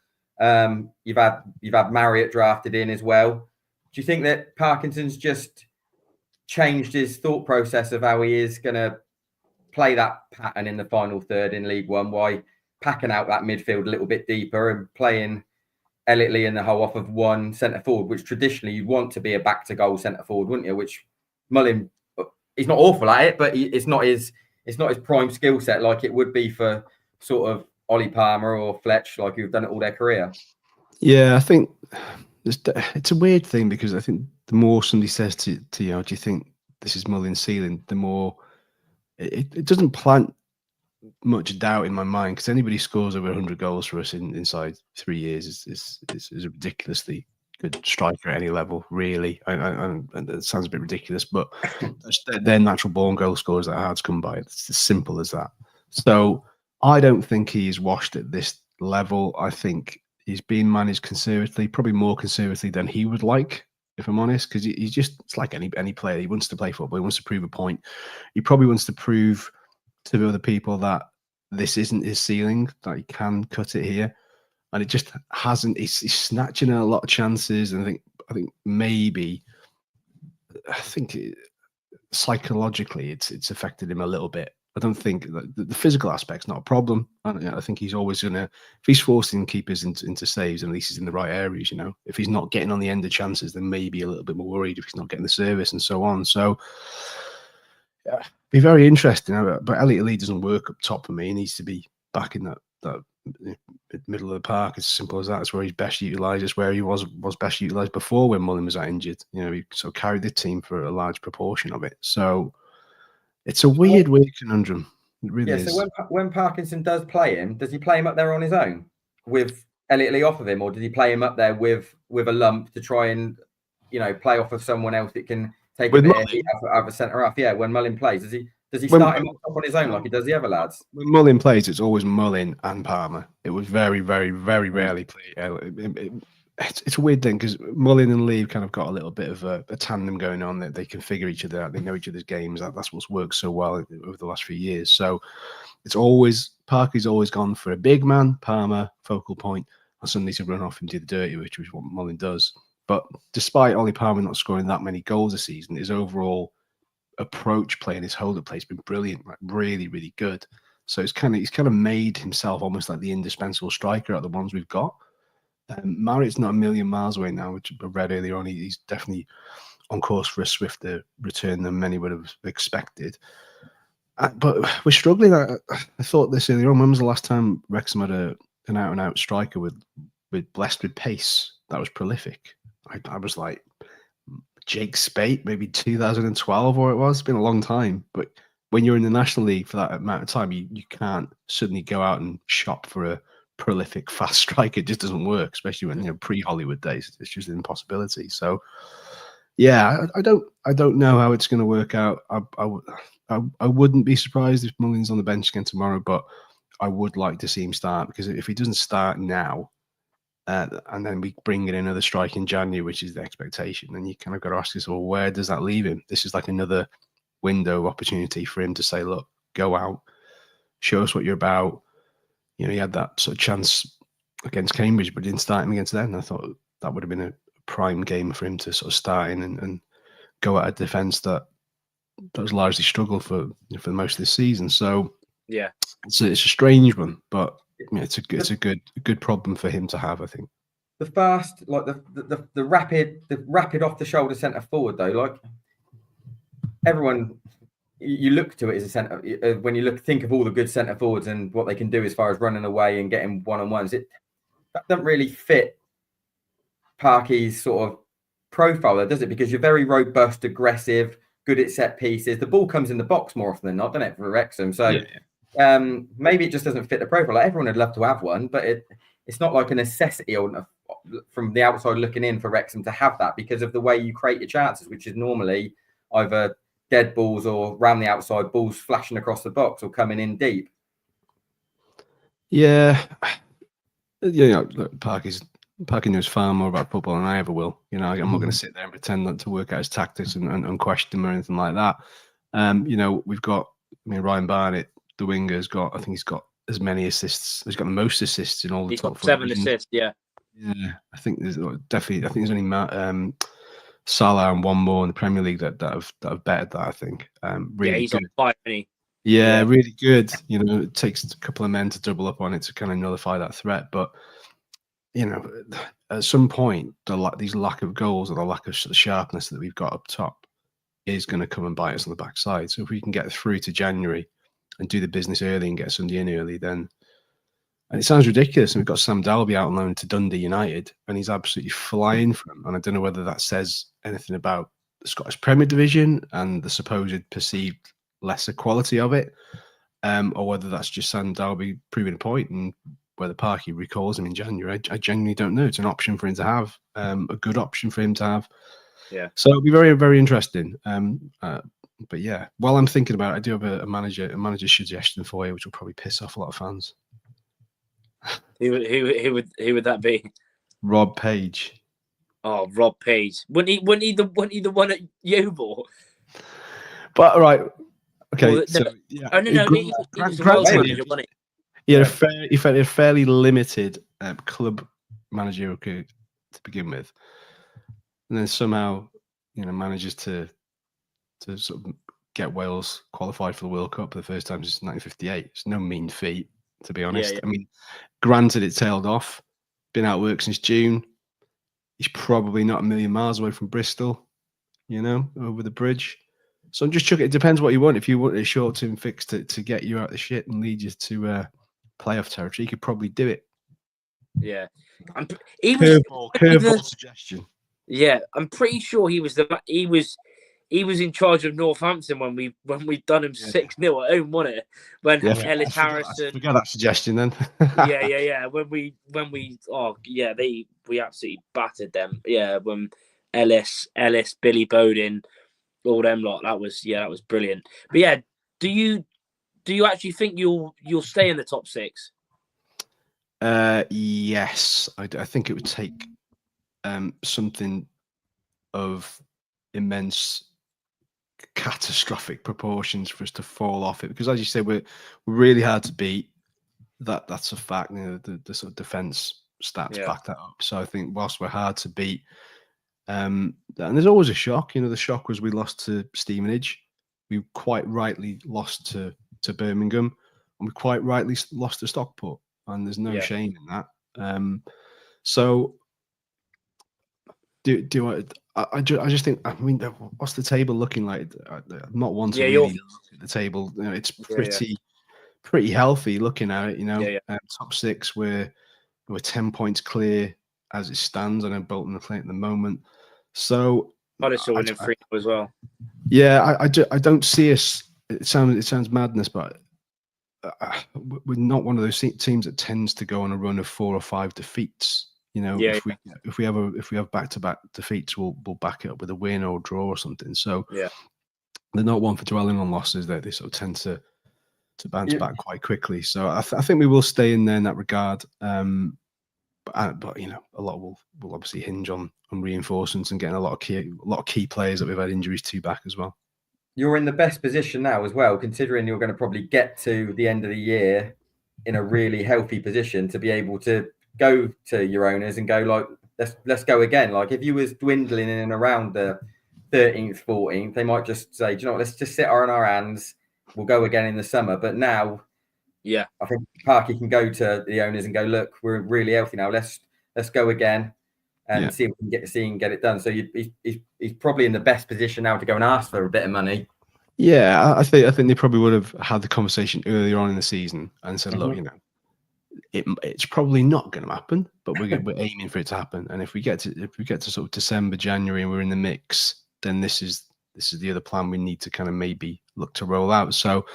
You've had Marriott drafted in as well. Do you think that Parkinson's just changed his thought process of how he is going to play that pattern in the final third in League One, why packing out that midfield a little bit deeper and playing Elliot Lee in the whole off of one centre forward, which traditionally you'd want to be a back to goal centre forward, wouldn't you? Which Mullin, he's not awful at it, but it's not his prime skill set like it would be for sort of Ollie Palmer or Fletch, like who've done it all their career. Yeah, I think it's a weird thing, because I think the more somebody says to you, do you think this is Mullin's ceiling, the more it doesn't plant much doubt in my mind, because anybody scores over 100 goals for us inside 3 years is a ridiculously good striker at any level, really. And it sounds a bit ridiculous, but they're natural born goal scorers that are hard to come by. It's as simple as that. So I don't think he's washed at this level. I think he's being managed conservatively, probably more conservatively than he would like, if I'm honest, because he's just, it's like any player. He wants to play football. He wants to prove a point. He probably wants to prove to the other people that this isn't his ceiling, that he can cut it here. And it just hasn't. He's snatching a lot of chances. And I think maybe, psychologically it's affected him a little bit. I don't think the physical aspect's not a problem. I think he's always going to, if he's forcing keepers into saves, at least he's in the right areas, If he's not getting on the end of chances, then maybe a little bit more worried if he's not getting the service and so on. So, yeah, be very interesting. But Elliot Lee doesn't work up top for me. He needs to be back in that middle of the park. It's as simple as that. It's where he's best utilised. It's where he was best utilised before when Mullin was that injured. He sort of carried the team for a large proportion of it. So it's a weird conundrum. It really is. So when Parkinson does play him, does he play him up there on his own with Elliot Lee off of him, or did he play him up there with a lump to try and play off of someone else that can take With a bit Mullin? of heat out of a centre half? Yeah, when Mullin plays, does he When- start him off on his own like he does the other lads? When Mullin plays, it's always Mullin and Palmer. It was very, very, very rarely play. It's a weird thing because Mullin and Lee kind of got a little bit of a tandem going on that they can figure each other out. They know each other's games. That's what's worked so well over the last few years. So it's always Parky's always gone for a big man, Palmer, focal point, and somebody to run off and do the dirty, which is what Mullin does. But despite Ollie Palmer not scoring that many goals this season, his overall approach play and his hold-up play has been brilliant, like really, really good. So he's kind of made himself almost like the indispensable striker out of the ones we've got. Marriott's not a million miles away now, which I read earlier on. He's definitely on course for a swifter return than many would have expected. But we're struggling. I thought this earlier on. When was the last time Wrexham had an out-and-out striker with blessed with pace that was prolific? I was like Jake Spate, maybe 2012, or it was. It's been a long time. But when you're in the National League for that amount of time, you can't suddenly go out and shop for a prolific fast striker. It just doesn't work, especially when pre-Hollywood days. It's just an impossibility. So yeah, I don't know how it's going to work out. I wouldn't be surprised if Mullin's on the bench again tomorrow, but I would like to see him start, because if he doesn't start now, and then we bring in another strike in January, which is the expectation, then you kind of got to ask yourself, well, where does that leave him? This is like another window opportunity for him to say, look, go out, show us what you're about. He had that sort of chance against Cambridge, but didn't start him against them. I thought that would have been a prime game for him to sort of start in and go at a defence that was largely struggled for most of this season. So yeah, it's a strange one, but it's a good problem for him to have, I think. The fast, like the rapid off the shoulder centre forward though, like everyone, you look to it as a centre when you think of all the good centre forwards and what they can do as far as running away and getting one-on-ones. That doesn't really fit Parky's sort of profile, though, does it? Because you're very robust, aggressive, good at set pieces. The ball comes in the box more often than not, doesn't it, for Wrexham? So maybe it just doesn't fit the profile. Like, everyone would love to have one, but it's not like a necessity or from the outside looking in for Wrexham to have that, because of the way you create your chances, which is normally either dead balls or round the outside, balls flashing across the box or coming in deep. Yeah. Look, Parky knows far more about football than I ever will. I'm not going to sit there and pretend not to work out his tactics and question him or anything like that. We've got, Ryan Barnett, the winger, I think he's got as many assists. He's got the most assists in all the top 7 assists. Yeah. Yeah, I think there's definitely. I think there's only Salah and one more in the Premier League that have bettered that. I think. Really he's good. on fire, isn't he? Yeah, really good. It takes a couple of men to double up on it to kind of nullify that threat. But at some point, these lack of goals or the lack of sharpness that we've got up top is going to come and bite us on the backside. So if we can get through to January and do the business early and get somebody in early, then. And it sounds ridiculous. And we've got Sam Dalby out on loan to Dundee United, and he's absolutely flying for him. And I don't know whether that says anything about the Scottish Premier Division and the supposed perceived lesser quality of it, or whether that's just Sam Dalby proving a point, and whether Parky recalls him in January. I genuinely don't know. It's an option for him to have, a good option for him to have. Yeah. So it'll be very, very interesting. But yeah, while I'm thinking about it, I do have a manager suggestion for you, which will probably piss off a lot of fans. Who would that be? Rob Page. Oh, Rob Page. Wouldn't he the one at Yeovil? But all right, okay. Well, so, yeah. Oh no, he was a Welsh manager, wasn't he? He had a fairly limited club managerial career to begin with, and then somehow manages to sort of get Wales qualified for the World Cup for the first time since 1958. It's no mean feat, to be honest. Yeah. I mean, granted, it tailed off. Been out of work since June. He's probably not a million miles away from Bristol, over the bridge. So I'm just chucking. It depends what you want. If you want a short-term fix to get you out of the shit and lead you to playoff territory, you could probably do it. Yeah. Curveball suggestion. Yeah, I'm pretty sure he was he was in charge of Northampton when we done him 6-0 at home, wasn't it? When Ellis Harrison. Forget that suggestion then. yeah. When we we absolutely battered them. Yeah, when Ellis, Billy Bowden, all them lot. That was brilliant. But yeah, do you actually think you'll stay in the top 6? Yes, I think it would take something of immense catastrophic proportions for us to fall off it, because as you say, we're really hard to beat. That's a fact. You know, the sort of defense stats back that up. So I think whilst we're hard to beat, and there's always a shock. You know, the shock was we lost to Stevenage. We quite rightly lost to Birmingham, and we quite rightly lost to Stockport. And there's no shame in that. So I just think, I mean, what's the table looking like? I'm not one to really look at the table. You know, it's pretty healthy looking at it. You know, top 6, we're 10 points clear as it stands. I know Bolton are playing at the moment. So Huddersfield winning 3 as well. Yeah, I don't see us. It sounds madness, but we're not one of those teams that tends to go on a run of 4 or 5 defeats. You know, if we have back-to-back defeats, we'll back it up with a win or a draw or something. So they're not one for dwelling on losses. They sort of tend to bounce back quite quickly. So I think we will stay in there in that regard. But you know, a lot will obviously hinge on reinforcements and getting a lot of key players that we've had injuries to back as well. You're in the best position now as well, considering you're going to probably get to the end of the year in a really healthy position to be able to go to your owners and go like, let's go again. Like if you was dwindling in and around the 13th, 14th, they might just say, do you know what, let's just sit on our hands. We'll go again in the summer. But now, I think Parky can go to the owners and go, look, we're really healthy now. Let's go again and see if we can get it done. So he's probably in the best position now to go and ask for a bit of money. Yeah, I think they probably would have had the conversation earlier on in the season and said, look, you know, it's probably not going to happen, but we're aiming for it to happen. And if we get to sort of December, January, and we're in the mix, then this is the other plan we need to kind of maybe look to roll out. So,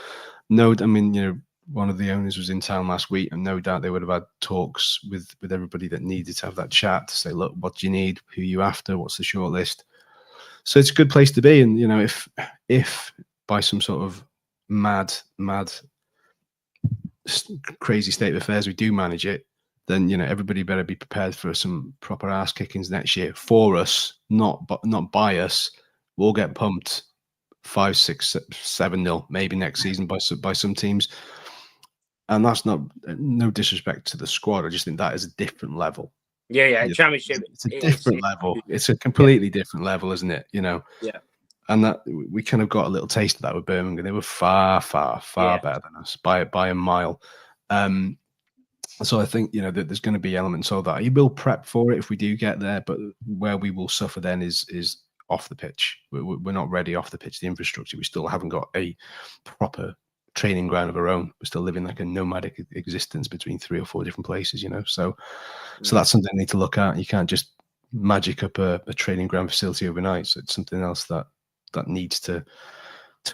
no, I mean, you know, one of the owners was in town last week, and no doubt they would have had talks with everybody that needed to have that chat to say, look, what do you need? Who are you after? What's the short list? So it's a good place to be. And, you know, if by some sort of mad, crazy state of affairs we do manage it, then, you know, everybody better be prepared for some proper ass kickings next year for us, not by us. We'll get pumped 5, 6, 7-0 maybe next season by some teams. And that's no disrespect to the squad. I just think that is a different level. Yeah. Championship. It's a different level. It's a completely different level, isn't it? You know. Yeah. And that we kind of got a little taste of that with Birmingham. They were far better than us by a mile. So I think, you know, that there's going to be elements of that. You will prep for it if we do get there, but where we will suffer then is off the pitch. We're not ready off the pitch. The infrastructure, we still haven't got a proper training ground of our own. We're still living like a nomadic existence between 3 or 4 different places, you know. So that's something I need to look at. You can't just magic up a training ground facility overnight. So it's something else that needs to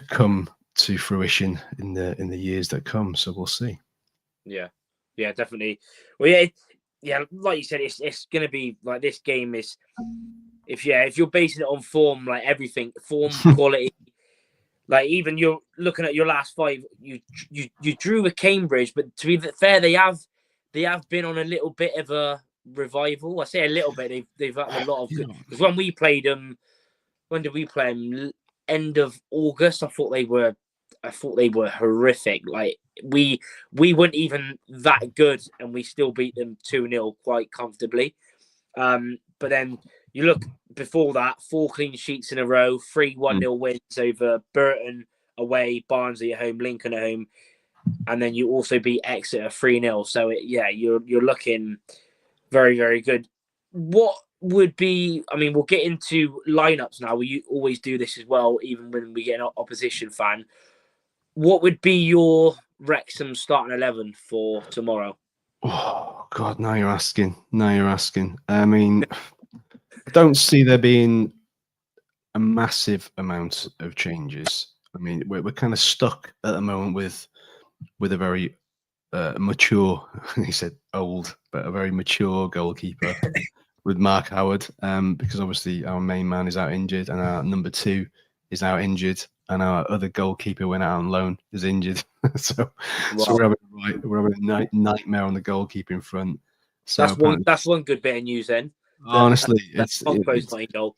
come to fruition in the years that come. So we'll see. Yeah, definitely. Well, yeah, like you said, it's going to be like this game is. If you're basing it on form, like everything, form, quality. Like even you're looking at your last 5, you drew with Cambridge, but to be fair, they have been on a little bit of a revival. I say a little bit. They've had a lot of good. Because when we played them, when did we play them? End of August. I thought they were horrific. Like we weren't even that good, and we still beat them 2-0 quite comfortably. But then you look before that, 4 clean sheets in a row, 3 1-0 wins over Burton away, Barnsley at home, Lincoln at home, and then you also beat Exeter 3-0. So you're looking very, very good. What would be? I mean, we'll get into lineups now. We always do this as well, even when we get an opposition fan. What would be your Wrexham starting 11 for tomorrow? Oh God! Now you're asking. I mean, I don't see there being a massive amount of changes. I mean, we're kind of stuck at the moment with a very mature, he said old, but a very mature goalkeeper with Mark Howard, because obviously our main man is out injured and our number 2 is out injured and our other goalkeeper went out on loan is injured. so we're having a nightmare on the goalkeeper in front. So that's one good bit of news then. Honestly, it's not in goal.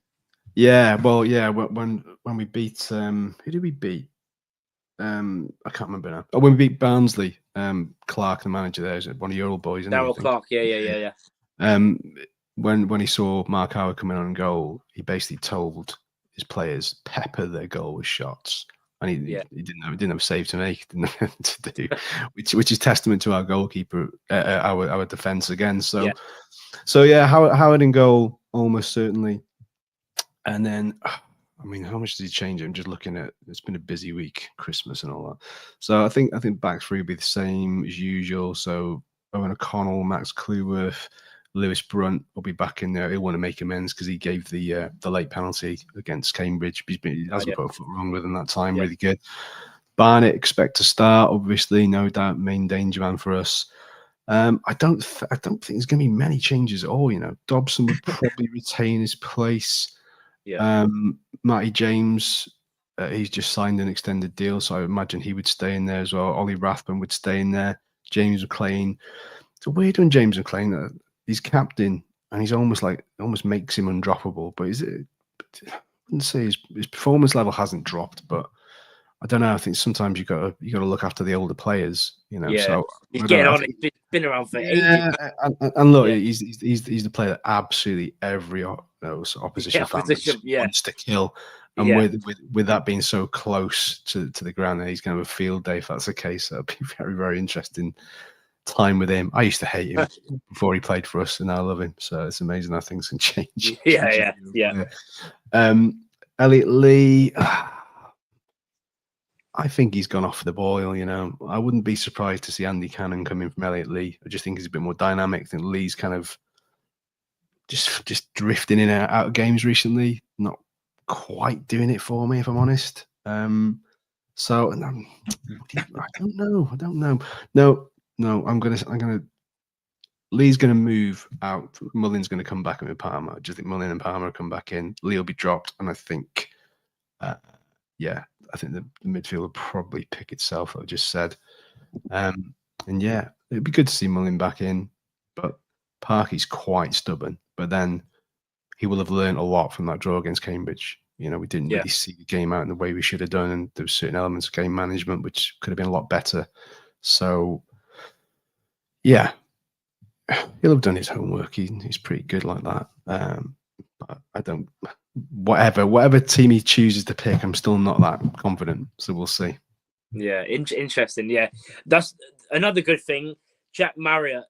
Yeah, well, yeah. When we beat, who did we beat? I can't remember now. Oh, when we beat Barnsley, Clark, the manager there, is one of your old boys. Darryl Clark, yeah. When he saw Mark Howard coming on goal, he basically told his players pepper their goal with shots, and he didn't have a save to make, didn't have anything to do, which is testament to our goalkeeper, our defense again. So Howard in goal almost certainly, and then. I mean, how much did he change? I'm just looking at. It's been a busy week, Christmas and all that. So I think back three will be the same as usual. So Owen O'Connell, Max Cluworth, Lewis Brunt will be back in there. He'll want to make amends because he gave the late penalty against Cambridge. He hasn't put a foot wrong with him that time. Really good. Barnett expect to start. Obviously, no doubt, main danger man for us. I don't think there's going to be many changes at all. Dobson would probably retain his place. Matty James, he's just signed an extended deal, so I imagine he would stay in there as well. Ollie Rathbone would stay in there. James McLean. It's a weird one, James McLean. He's captain, and he's almost makes him undroppable. But I wouldn't say his performance level hasn't dropped, but I don't know. I think sometimes you got to look after the older players, So he's getting on. He's been around for ages. And look, he's the player that absolutely every opposition fan wants to kill. And with that being so close to the ground, he's going to have a field day if that's the case. That'll be very, very interesting time with him. I used to hate him before he played for us, and now I love him. So it's amazing how things can change. Yeah. Elliot Lee. I think he's gone off the boil, I wouldn't be surprised to see Andy Cannon come in from Elliot Lee. I just think he's a bit more dynamic. I think Lee's kind of just drifting in and out of games recently. Not quite doing it for me, if I'm honest. I don't know. No, I'm gonna. Lee's gonna move out. Mullin's gonna come back in with Palmer. I just think Mullin and Palmer come back in. Lee will be dropped, and I think, I think the midfield will probably pick itself. I just said, it'd be good to see Mullin back in, but Parky's quite stubborn. But then he will have learned a lot from that draw against Cambridge. We didn't really see the game out in the way we should have done, and there were certain elements of game management which could have been a lot better. So, he'll have done his homework. He's pretty good like that. But I don't. Whatever team he chooses to pick, I'm still not that confident. So we'll see. Yeah, interesting. Yeah, that's another good thing. Jack Marriott,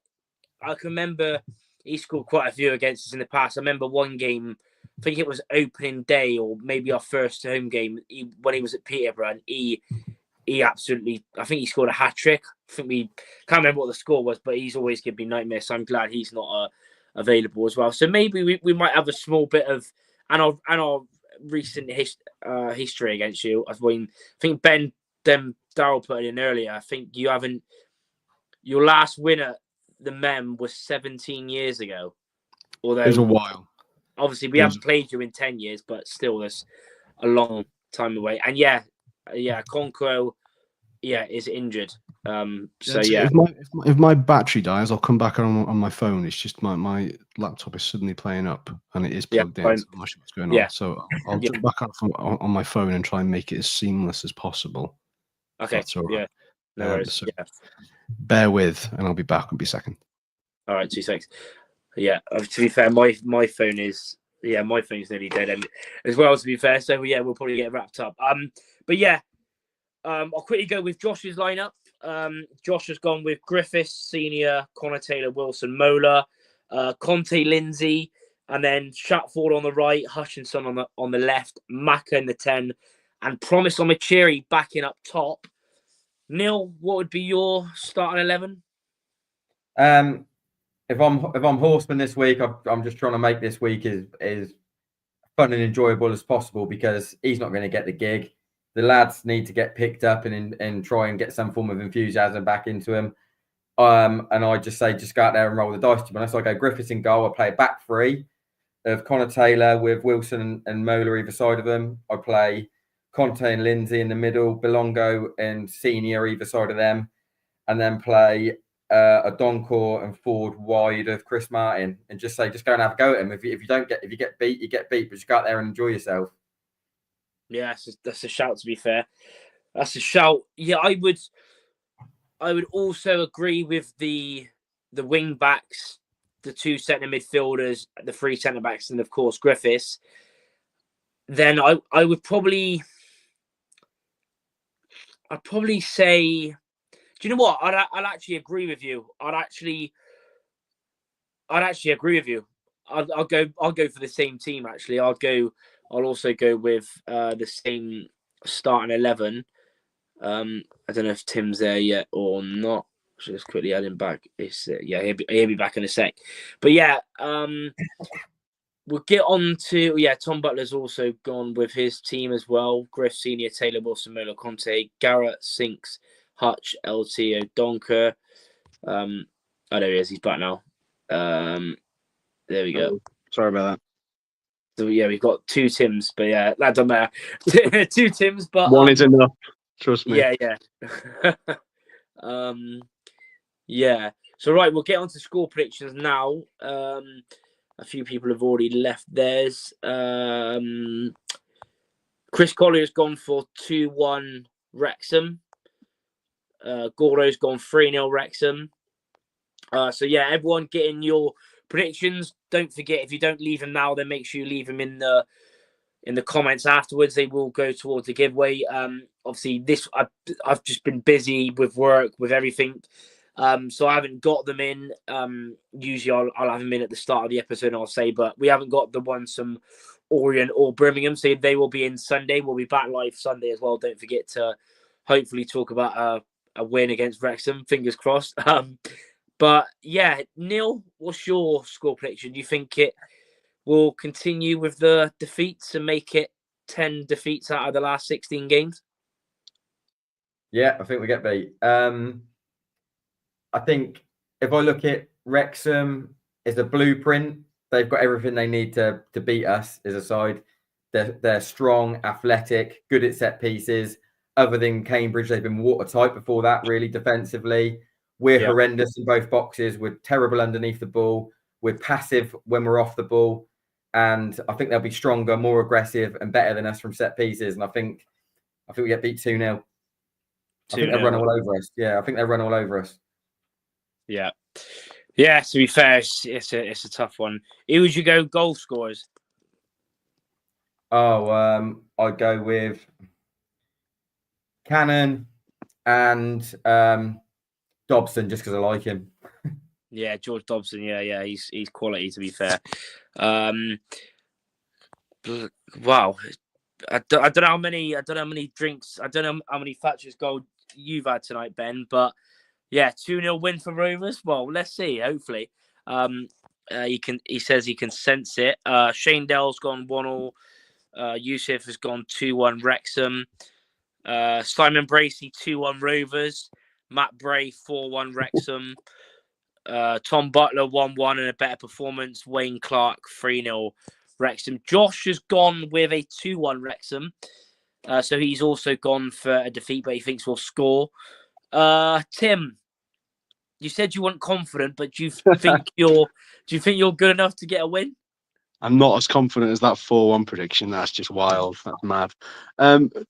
I can remember he scored quite a few against us in the past. I remember one game, I think it was opening day or maybe our first home game, when he was at Peterborough, and he absolutely, I think he scored a hat-trick. I think we can't remember what the score was, but he's always given me nightmares, so I'm glad he's not available as well. So maybe we might have a small bit of and our recent history against you. I think Ben Darrell put it in earlier. I think your last win at the Mem was 17 years ago. Although it was a while. Obviously, we haven't played you in 10 years, but still, there's a long time away. And Conquo, is injured. If my battery dies, I'll come back on my phone. It's just my laptop is suddenly playing up and it is plugged in. So I'm not sure what's going on. So I'll jump back up on my phone and try and make it as seamless as possible. Okay. That's all right. Yeah. No worries. So bear with, and I'll be back. I'll be second. All right, 2 seconds. Yeah. To be fair, my phone is nearly dead as well. To be fair, so we'll probably get wrapped up. I'll quickly go with Josh's lineup. Josh has gone with Griffiths, Senior, Connor Taylor, Wilson, Mola, Conte, Lindsay, and then Shatford on the right, Hutchinson on the left, Maka in the 10, and Promise on Machiri backing up top. Neil, what would be your starting 11? If I'm horseman this week, I'm just trying to make this week is fun and enjoyable as possible, because he's not going to get the gig. The lads need to get picked up and try and get some form of enthusiasm back into him. And I just say, just go out there and roll the dice. To be honest, I go Griffiths in goal. I play a back three of Connor Taylor with Wilson and Mola either side of them. I play Conte and Lindsay in the middle, Belongo and Senior either side of them, and then play a Doncor and Ford wide of Chris Martin, and just say, just go and have a go at him. If you get beat, you get beat, but just go out there and enjoy yourself. Yeah, that's a shout. To be fair, that's a shout. Yeah, I would also agree with the wing backs, the two centre midfielders, the three centre backs, and of course Griffiths. Then I would probably say, do you know what? I'd actually agree with you. I'd actually agree with you. I'll go for the same team. Actually, I'll also go with the same starting 11. I don't know if Tim's there yet or not. Should just quickly add him back. Yeah, he'll be back in a sec. But yeah, we'll get on to Tom Butler's also gone with his team as well. Griff Senior, Taylor Wilson, Molo Conte, Garrett, Sinks, Hutch, LTO, Donker. Oh, there he is. He's back now. There we go. Sorry about that. So yeah, we've got two Tims, but yeah, that doesn't matter. Two Tims, but one is enough. Trust me. Yeah. Yeah. So right, we'll get on to score predictions now. A few people have already left theirs. Chris Collier's gone for 2-1 Wrexham. Gordo's gone 3-0 Wrexham. So yeah, everyone getting your predictions. Don't forget, if you don't leave them now, then make sure you leave them in the comments afterwards. They will go towards the giveaway. Obviously, I've just been busy with work, with everything. So I haven't got them in. Usually I'll have them in at the start of the episode, I'll say, but we haven't got the ones from Orient or Birmingham, so they will be in Sunday. We'll be back live Sunday as well. Don't forget to hopefully talk about a win against Wrexham. Fingers crossed. But yeah, Neil, what's your score prediction? Do you think it will continue with the defeats and make it 10 defeats out of the last 16 games? Yeah, I think we get beat. I think if I look at Wrexham as a blueprint, they've got everything they need to beat us as a side. They're strong, athletic, good at set pieces. Other than Cambridge, they've been watertight before that, really defensively. We're horrendous in both boxes. We're terrible underneath the ball. We're passive when we're off the ball. And I think they'll be stronger, more aggressive, and better than us from set pieces. And I think we get beat 2-0. I think they'll run all over us. Yeah, I think they'll run all over us. Yeah. Yeah, to be fair, it's a tough one. Who would you go goal scorers? Oh, I'd go with Cannon and Dobson, just because I like him. Yeah, George Dobson. Yeah, he's quality, to be fair. Wow, I don't know how many drinks. I don't know how many Thatcher's gold you've had tonight, Ben. But yeah, 2-0 win for Rovers. Well, let's see. Hopefully, he says he can sense it. Shane Dell's gone 1-1. Yusuf has gone 2-1 Wrexham. Simon Bracey 2-1 Rovers. Matt Bray 4-1 Wrexham. Tom Butler 1-1 and a better performance. Wayne Clark 3-0 Wrexham. Josh has gone with a 2-1 Wrexham. So he's also gone for a defeat, but he thinks we'll score. Tim, you said you weren't confident, but do you think you're good enough to get a win? I'm not as confident as that 4-1 prediction. That's just wild. That's mad.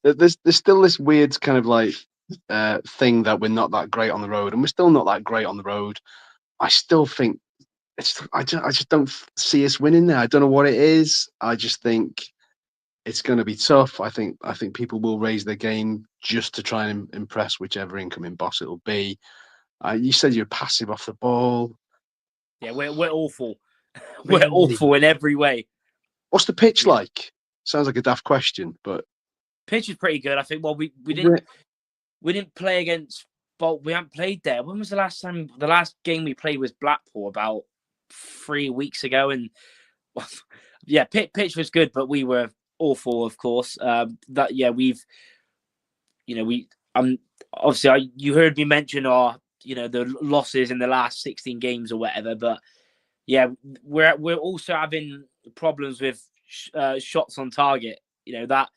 There's still this weird kind of like thing that we're not that great on the road, and we're still not that great on the road. I still think I just don't see us winning there. I don't know what it is. I just think it's going to be tough. I think people will raise their game just to try and impress whichever incoming boss it'll be. You said you're passive off the ball. Yeah, we're awful. Really? We're awful in every way. What's the pitch like? Sounds like a daft question, but pitch is pretty good. I think. Well, we didn't play against. But we haven't played there. When was the last time? The last game we played was Blackpool about 3 weeks ago, and yeah, pitch was good, but we were awful, of course. Obviously you heard me mention the losses in the last 16 games or whatever, but yeah, we're also having problems with shots on target. That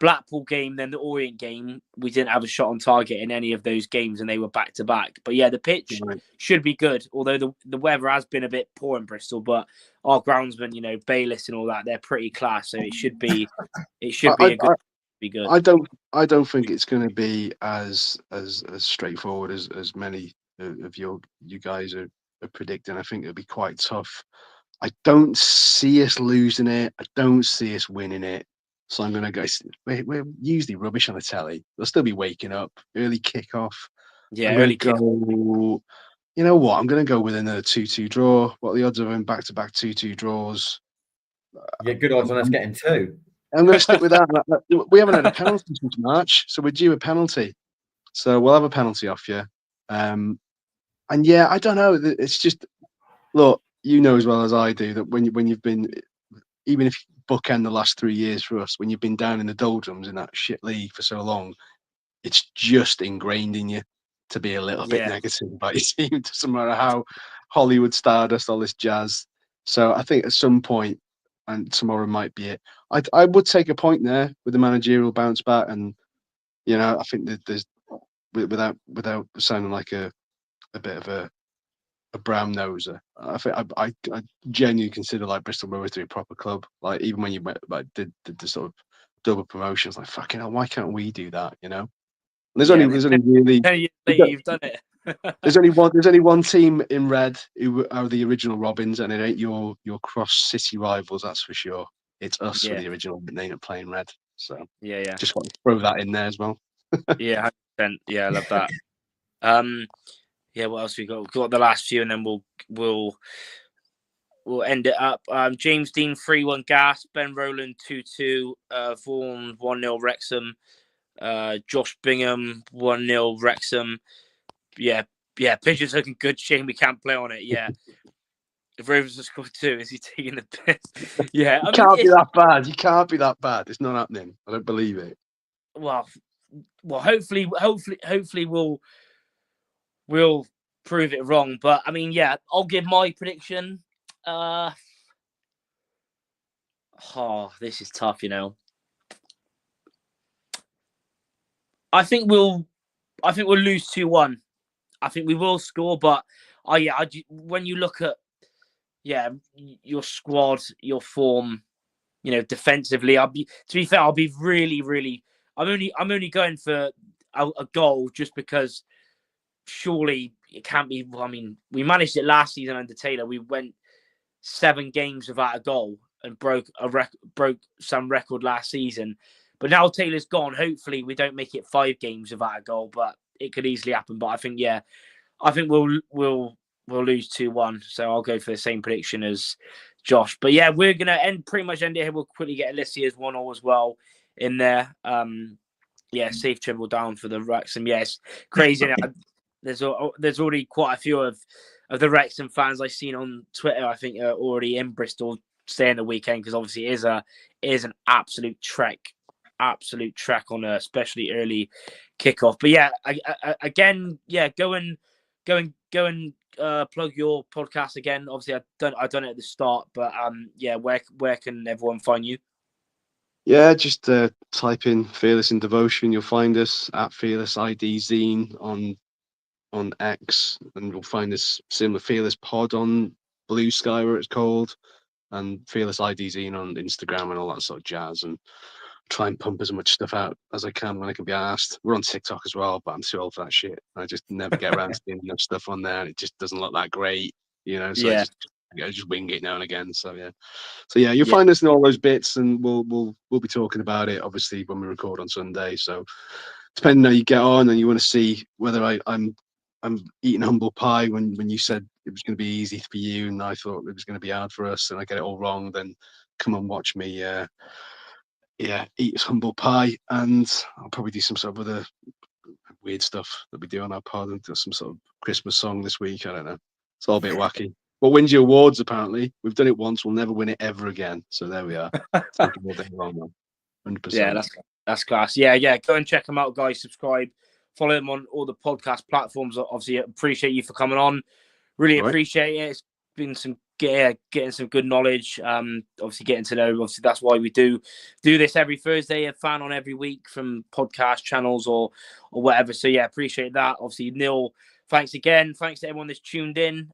Blackpool game, then the Orient game, we didn't have a shot on target in any of those games, and they were back to back. But yeah, the pitch should be good, although the weather has been a bit poor in Bristol. But our groundsmen, Bayliss and all that, they're pretty class, so it should be be good. I don't think it's going to be as straightforward as many of you guys are predicting. I think it'll be quite tough. I don't see us losing it. I don't see us winning it. So I'm going to go. We're usually rubbish on the telly. They'll still be waking up. Early kickoff. Yeah, early kickoff. You know what? I'm going to go with another 2-2 draw. What are the odds of having back-to-back 2-2 draws? Yeah, good odds on us getting 2. I'm going to stick with that. We haven't had a penalty since March, so we're due a penalty. So we'll have a penalty off you. And yeah, I don't know. It's just, look, you know as well as I do that when you've been, even if you bookend the last 3 years for us, when you've been down in the doldrums in that shit league for so long, it's just ingrained in you to be a little bit negative about your team. It doesn't matter how Hollywood Stardust, all this jazz. So I think at some point, and tomorrow might be it, I would take a point there with the managerial bounce back. And, I think that there's, without sounding like a bit of a brown noser, I think I genuinely consider like Bristol Rovers to be a proper club. Like even when you did the sort of double promotions, like fucking hell, why can't we do that? There's only really 10 years later, you've done it. there's only one team in red who are the original Robins, and it ain't your cross city rivals, that's for sure. It's us for the original name of playing red. So yeah. Just want to throw that in there as well. Yeah, 100%. Yeah, I love that. Yeah, what else we got? We've got the last few, and then we'll end it up. James Dean 3-1 Gas, Ben Rowland 2-2, Vaughan 1-0 Wrexham, Josh Bingham 1-0 Wrexham. Yeah, pitch looking good. Shame we can't play on it. Yeah. If Rovers have scored 2, is he taking the piss? Yeah, it can't be that bad. You can't be that bad. It's not happening. I don't believe it. Well, hopefully we'll prove it wrong. But I mean, yeah, I'll give my prediction. This is tough, I think we'll lose 2-1. I think we will score, but when you look at your squad, your form, defensively, I'll be really, really. I'm only going for a goal just because surely it can't be. I mean, we managed it last season under Taylor. We went 7 games without a goal and broke some record last season. But now Taylor's gone. Hopefully, we don't make it 5 games without a goal, but it could easily happen. But I think we'll lose 2-1. So I'll go for the same prediction as Josh. But yeah, we're gonna pretty much end it here. We'll quickly get Alicia's 1-0 as well in there. Safe triple down for the Wrexham. Yes, crazy. There's already quite a few of the Wrexham fans I've seen on Twitter. I think are already in Bristol staying the weekend because obviously it is an absolute trek on especially early kickoff. But yeah, again, go and plug your podcast again. Obviously, I've done it at the start, but where can everyone find you? Yeah, just type in Fearless in Devotion. You'll find us at Fearless ID Zine on X, and you'll find us similar Fearless Pod on Blue Sky, where it's called, and Fearless ID Zine on Instagram and all that sort of jazz. And try and pump as much stuff out as I can when I can be asked. We're on TikTok as well, but I'm too old for that shit. I just never get around to doing enough stuff on there, and it just doesn't look that great, So I just wing it now and again. So you'll find us in all those bits, and we'll be talking about it obviously when we record on Sunday. So depending how you get on, and you want to see whether I'm eating humble pie when you said it was going to be easy for you, and I thought it was going to be hard for us, and I get it all wrong, then come and watch me. Eat humble pie, and I'll probably do some sort of other weird stuff that we do on our pod, and do some sort of Christmas song this week. I don't know. It's all a bit wacky. What wins you awards, apparently. We've done it once, we'll never win it ever again. So there we are. 100%. Yeah, that's class. Yeah. Go and check them out, guys. Subscribe, follow them on all the podcast platforms. Obviously, appreciate you for coming on. Really appreciate it. It's been getting some good knowledge. Obviously getting to know. Obviously, that's why we do this every Thursday. A fan on every week from podcast channels or whatever. So yeah, appreciate that. Obviously, Neil, thanks again. Thanks to everyone that's tuned in.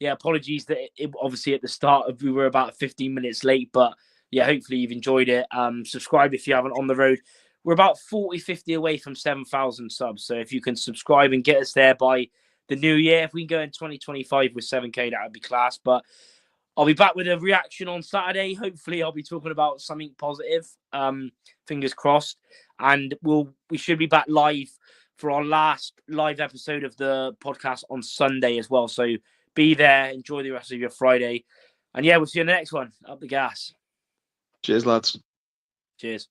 Yeah, apologies that obviously at the start we were about 15 minutes late, but yeah, hopefully you've enjoyed it. Subscribe if you haven't on the road. We're about 40-50 away from 7,000 subs. So if you can subscribe and get us there by the new year, if we can go in 2025 with 7K, that would be class. But I'll be back with a reaction on Saturday. Hopefully I'll be talking about something positive. Fingers crossed. And we should be back live for our last live episode of the podcast on Sunday as well. So be there. Enjoy the rest of your Friday. And yeah, we'll see you in the next one. Up the gas. Cheers, lads. Cheers.